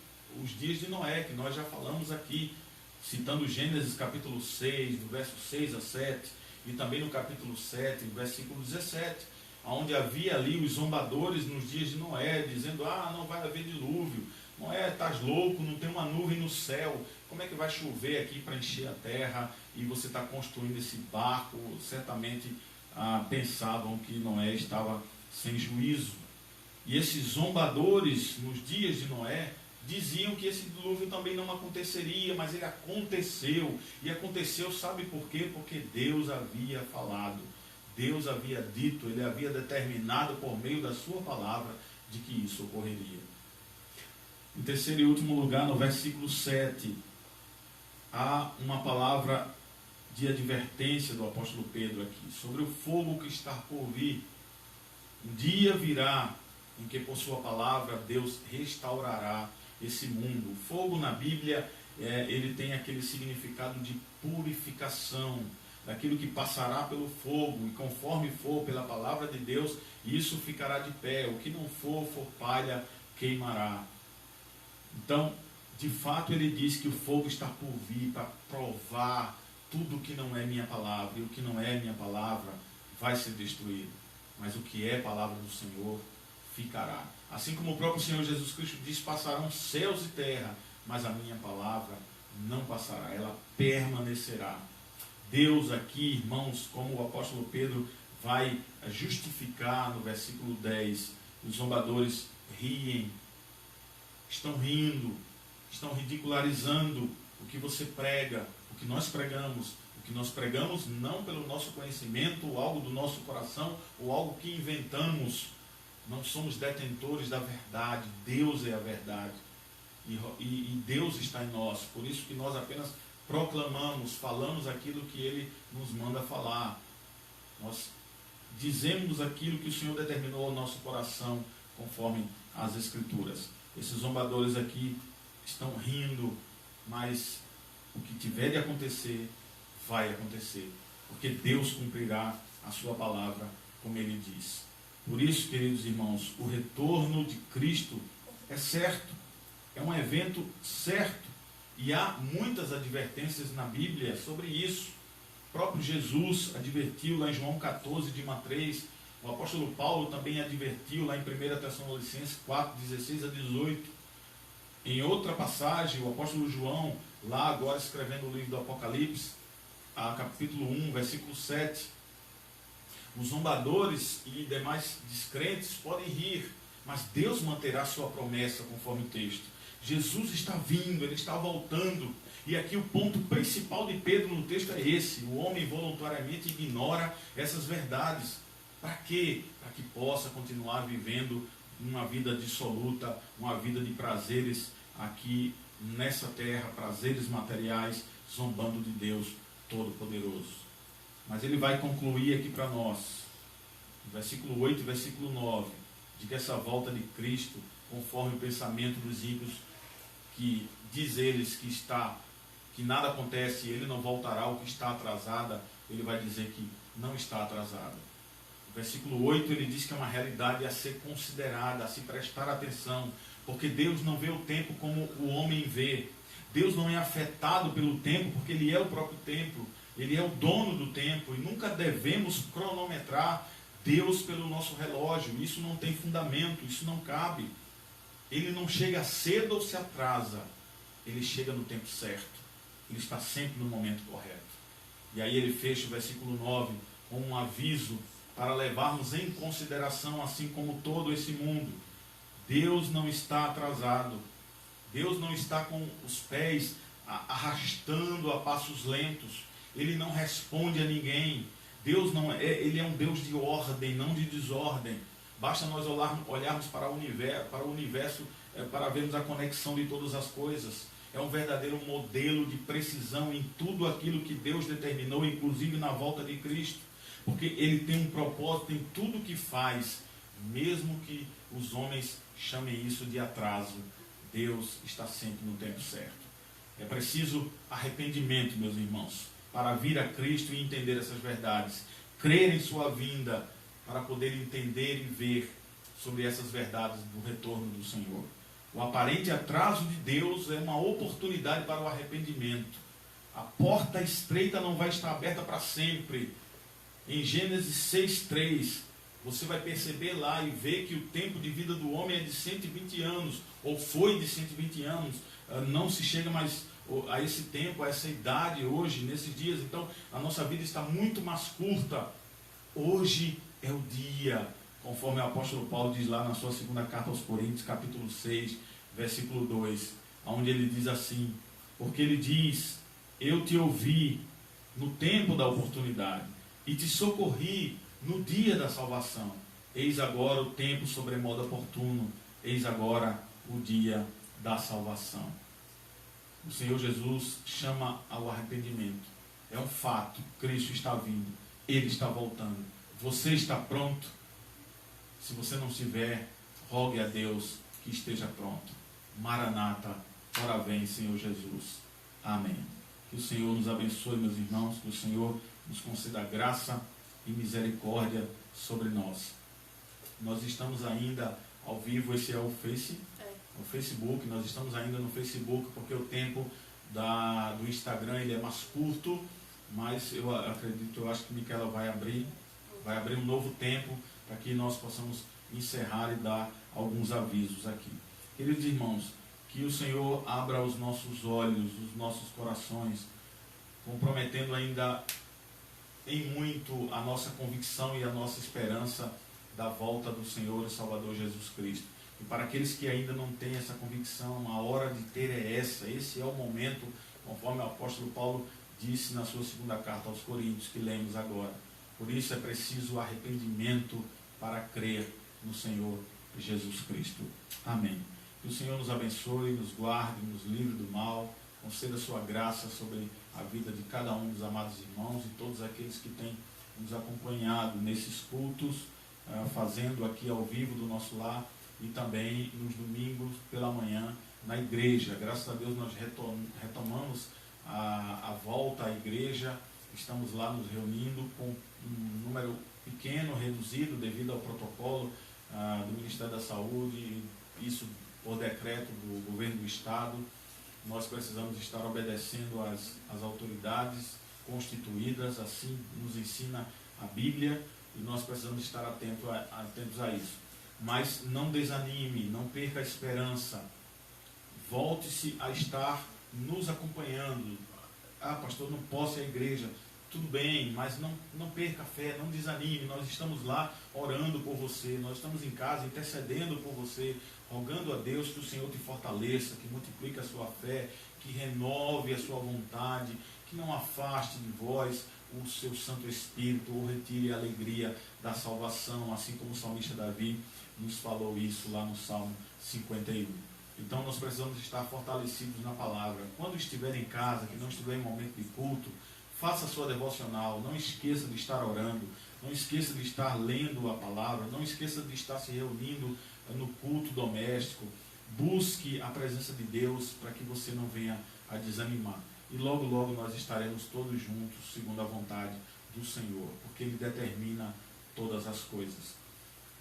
os dias de Noé, que nós já falamos aqui, citando Gênesis capítulo 6, do verso 6 a 7, e também no capítulo 7, versículo 17, onde havia ali os zombadores nos dias de Noé, dizendo, não vai haver dilúvio, Noé, estás louco, não tem uma nuvem no céu, como é que vai chover aqui para encher a terra, e você está construindo esse barco? Certamente pensavam que Noé estava sem juízo. E esses zombadores, nos dias de Noé, diziam que esse dilúvio também não aconteceria, mas ele aconteceu. E aconteceu, sabe por quê? Porque Deus havia falado, Deus havia dito, ele havia determinado por meio da sua palavra de que isso ocorreria. Em terceiro e último lugar, no versículo 7, há uma palavra de advertência do apóstolo Pedro aqui, sobre o fogo que está por vir. Um dia virá em que por sua palavra Deus restaurará esse mundo. O fogo na Bíblia, ele tem aquele significado de purificação, daquilo que passará pelo fogo, e conforme for pela palavra de Deus, isso ficará de pé. O que não for palha, queimará. Então, de fato, ele diz que o fogo está por vir para provar tudo que não é minha palavra, e o que não é minha palavra vai ser destruído. Mas o que é palavra do Senhor ficará. Assim como o próprio Senhor Jesus Cristo diz, passarão céus e terra, mas a minha palavra não passará, ela permanecerá. Deus aqui, irmãos, como o apóstolo Pedro vai justificar no versículo 10, os zombadores riem, estão rindo, estão ridicularizando o que você prega, o que nós pregamos. O que nós pregamos não pelo nosso conhecimento, ou algo do nosso coração, ou algo que inventamos. Não somos detentores da verdade, Deus é a verdade. E Deus está em nós, por isso que nós apenas proclamamos, falamos aquilo que Ele nos manda falar. Nós dizemos aquilo que o Senhor determinou ao nosso coração, conforme as Escrituras. Esses zombadores aqui estão rindo, mas o que tiver de acontecer, vai acontecer, porque Deus cumprirá a sua palavra, como Ele diz. Por isso, queridos irmãos, o retorno de Cristo é certo, é um evento certo, e há muitas advertências na Bíblia sobre isso. próprio Jesus advertiu lá em João 14, de 1 a 3. O apóstolo Paulo também advertiu lá em 1 Tessalonicenses 4, 16 a 18. Em outra passagem, o apóstolo João, lá agora escrevendo o livro do Apocalipse, capítulo 1, versículo 7. Os zombadores e demais descrentes podem rir, mas Deus manterá sua promessa, conforme o texto. Jesus está vindo, ele está voltando. E aqui o ponto principal de Pedro no texto é esse: o homem voluntariamente ignora essas verdades. Para quê? Para que possa continuar vivendo uma vida dissoluta, uma vida de prazeres aqui nessa terra, prazeres materiais, zombando de Deus Todo-Poderoso. Mas ele vai concluir aqui para nós, no versículo 8 e versículo 9, de que essa volta de Cristo, conforme o pensamento dos ímpios, que diz eles que nada acontece, ele não voltará, o que está atrasada, ele vai dizer que não está atrasada. No versículo 8 ele diz que é uma realidade a ser considerada, a se prestar atenção, porque Deus não vê o tempo como o homem vê. Deus não é afetado pelo tempo, porque ele é o próprio tempo, ele é o dono do tempo, e nunca devemos cronometrar Deus pelo nosso relógio. Isso não tem fundamento, isso não cabe. Ele não chega cedo ou se atrasa, ele chega no tempo certo. Ele está sempre no momento correto. E aí ele fecha o versículo 9 com um aviso para levarmos em consideração, assim como todo esse mundo. Deus não está atrasado. Deus não está com os pés arrastando a passos lentos. Ele não responde a ninguém. Deus não é, ele é um Deus de ordem, não de desordem. Basta nós olharmos para o universo para vermos a conexão de todas as coisas. É um verdadeiro modelo de precisão em tudo aquilo que Deus determinou, inclusive na volta de Cristo. Porque ele tem um propósito em tudo que faz, mesmo que os homens chamem isso de atraso. Deus está sempre no tempo certo. É preciso arrependimento, meus irmãos, para vir a Cristo e entender essas verdades. Crer em sua vinda, para poder entender e ver sobre essas verdades do retorno do Senhor. O aparente atraso de Deus é uma oportunidade para o arrependimento. A porta estreita não vai estar aberta para sempre. Em Gênesis 6:3, você vai perceber lá e ver que o tempo de vida do homem é de 120 anos, ou foi de 120 anos. Não se chega mais a esse tempo, a essa idade hoje, nesses dias. Então, a nossa vida está muito mais curta. Hoje é o dia, conforme o apóstolo Paulo diz lá na sua segunda carta aos Coríntios, capítulo 6, versículo 2, onde ele diz assim: porque ele diz, eu te ouvi no tempo da oportunidade, e te socorri no dia da salvação. Eis agora o tempo sobremodo oportuno, eis agora o dia da salvação. O Senhor Jesus chama ao arrependimento. É um fato, Cristo está vindo, Ele está voltando. Você está pronto? Se você não estiver, rogue a Deus que esteja pronto. Maranata, ora vem, Senhor Jesus. Amém. Que o Senhor nos abençoe, meus irmãos, que o Senhor nos conceda graça e misericórdia sobre nós. Nós estamos ainda ao vivo, esse é o Facebook, nós estamos ainda no Facebook, porque o tempo do Instagram ele é mais curto, mas eu acho que Micaela vai abrir um novo tempo para que nós possamos encerrar e dar alguns avisos aqui. Queridos irmãos, que o Senhor abra os nossos olhos, os nossos corações, comprometendo ainda em muito a nossa convicção e a nossa esperança da volta do Senhor e Salvador Jesus Cristo. E para aqueles que ainda não têm essa convicção, a hora de ter é essa. Esse é o momento, conforme o apóstolo Paulo disse na sua segunda carta aos Coríntios, que lemos agora. Por isso é preciso arrependimento para crer no Senhor Jesus Cristo. Amém. Que o Senhor nos abençoe, nos guarde, nos livre do mal, conceda sua graça sobre a vida de cada um dos amados irmãos e todos aqueles que têm nos acompanhado nesses cultos, fazendo aqui ao vivo do nosso lar e também nos domingos pela manhã na igreja. Graças a Deus nós retomamos a volta à igreja, estamos lá nos reunindo com um número pequeno, reduzido devido ao protocolo do Ministério da Saúde, isso por decreto do governo do Estado. Nós precisamos estar obedecendo às autoridades constituídas, assim nos ensina a Bíblia, e nós precisamos estar atentos a isso. Mas não desanime, não perca a esperança, volte-se a estar nos acompanhando. Ah, pastor, não posso ir à igreja. Tudo bem, mas não perca a fé, não desanime. Nós estamos lá orando por você, nós estamos em casa intercedendo por você, rogando a Deus que o Senhor te fortaleça, que multiplique a sua fé, que renove a sua vontade, que não afaste de vós o seu Santo Espírito, ou retire a alegria da salvação, assim como o salmista Davi nos falou isso lá no Salmo 51. Então nós precisamos estar fortalecidos na palavra. Quando estiver em casa, que não estiver em momento de culto, faça a sua devocional, não esqueça de estar orando, não esqueça de estar lendo a palavra, não esqueça de estar se reunindo no culto doméstico. Busque a presença de Deus para que você não venha a desanimar. E logo, logo nós estaremos todos juntos, segundo a vontade do Senhor, porque Ele determina todas as coisas.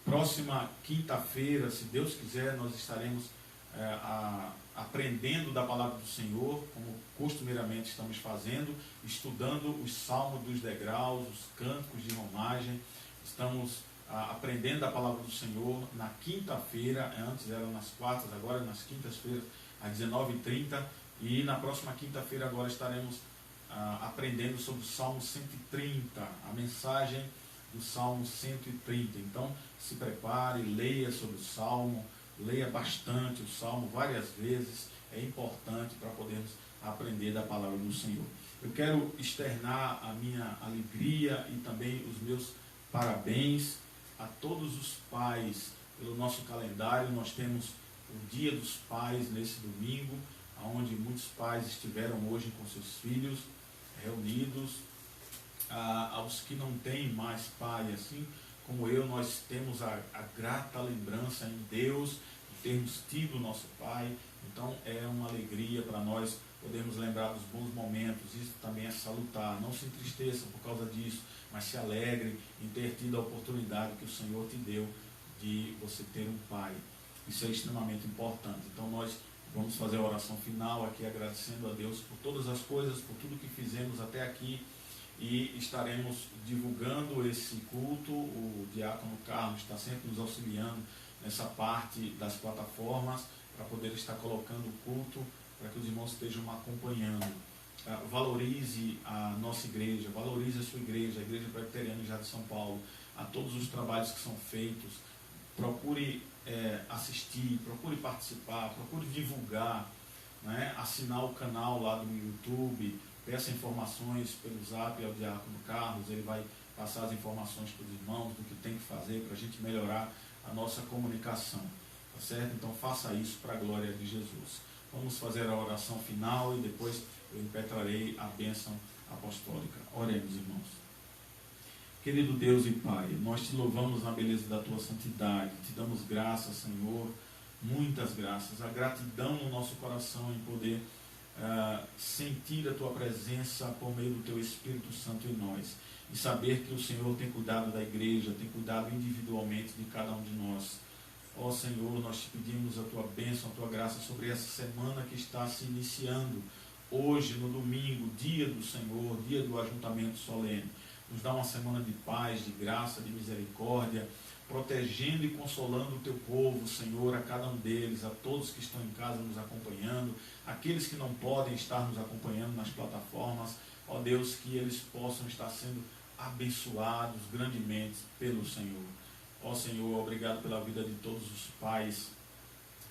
Próxima quinta-feira, se Deus quiser, nós estaremos aprendendo da palavra do Senhor, como costumeiramente estamos fazendo, estudando os salmos dos degraus, os cânticos de romagem. Estamos aprendendo a palavra do Senhor na quinta-feira, antes eram nas quartas, agora nas quintas-feiras, às 19h30, e na próxima quinta-feira agora estaremos aprendendo sobre o Salmo 130, a mensagem do Salmo 130. Então, se prepare, leia sobre o Salmo, leia bastante o Salmo, várias vezes, é importante para podermos aprender da palavra do Senhor. Eu quero externar a minha alegria e também os meus parabéns a todos os pais. Pelo nosso calendário, nós temos o Dia dos Pais nesse domingo, onde muitos pais estiveram hoje com seus filhos reunidos. Aos que não têm mais pai, assim como eu, nós temos a grata lembrança em Deus de termos tido nosso pai. Então é uma alegria para nós podermos lembrar dos bons momentos. Isso também é salutar. Não se entristeça por causa disso, mas se alegre em ter tido a oportunidade que o Senhor te deu de você ter um pai. Isso é extremamente importante. Então nós vamos fazer a oração final aqui, agradecendo a Deus por todas as coisas, por tudo que fizemos até aqui, e estaremos divulgando esse culto. O diácono Carlos está sempre nos auxiliando nessa parte das plataformas, para poder estar colocando o culto, para que os irmãos estejam acompanhando. Valorize a nossa igreja, valorize a sua igreja, a Igreja Presbiteriana já de São Paulo, a todos os trabalhos que são feitos. Procure assistir, procure participar, procure divulgar, né? Assinar o canal lá do YouTube, peça informações pelo Zap ao diácono Carlos, ele vai passar as informações para os irmãos do que tem que fazer para a gente melhorar a nossa comunicação, tá certo? Então faça isso para a glória de Jesus. Vamos fazer a oração final e depois eu impetrarei a bênção apostólica. Oremos, irmãos. Querido Deus e Pai, nós te louvamos na beleza da tua santidade, te damos graças, Senhor, muitas graças, a gratidão no nosso coração em poder sentir a tua presença por meio do teu Espírito Santo em nós, e saber que o Senhor tem cuidado da igreja, tem cuidado individualmente de cada um de nós. Ó Senhor, nós te pedimos a tua bênção, a tua graça sobre essa semana que está se iniciando, hoje no domingo, dia do Senhor, dia do ajuntamento solene. Nos dá uma semana de paz, de graça, de misericórdia, protegendo e consolando o teu povo, Senhor, a cada um deles, a todos que estão em casa nos acompanhando, aqueles que não podem estar nos acompanhando nas plataformas. Ó Deus, que eles possam estar sendo abençoados grandemente pelo Senhor. Ó Senhor, obrigado pela vida de todos os pais,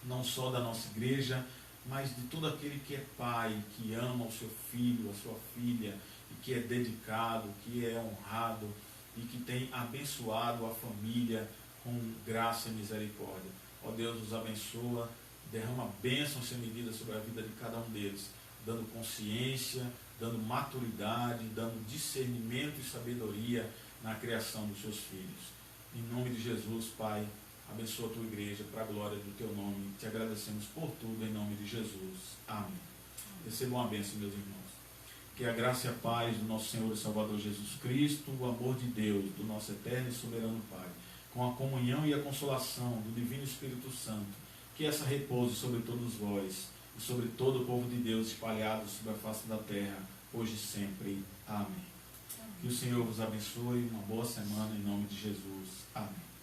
não só da nossa igreja, mas de todo aquele que é pai, que ama o seu filho, a sua filha, e que é dedicado, que é honrado, e que tem abençoado a família com graça e misericórdia. Ó Deus, os abençoa, derrama bênçãos sem medida sobre a vida de cada um deles, dando consciência, dando maturidade, dando discernimento e sabedoria na criação dos seus filhos. Em nome de Jesus, Pai, abençoa a tua igreja para a glória do teu nome. Te agradecemos por tudo em nome de Jesus. Amém. Recebam a bênção, meus irmãos. Que a graça e a paz do nosso Senhor e Salvador Jesus Cristo, o amor de Deus, do nosso eterno e soberano Pai, com a comunhão e a consolação do Divino Espírito Santo, que essa repouse sobre todos vós e sobre todo o povo de Deus espalhado sobre a face da terra, hoje e sempre. Amém. Que o Senhor vos abençoe. Uma boa semana em nome de Jesus. Amém.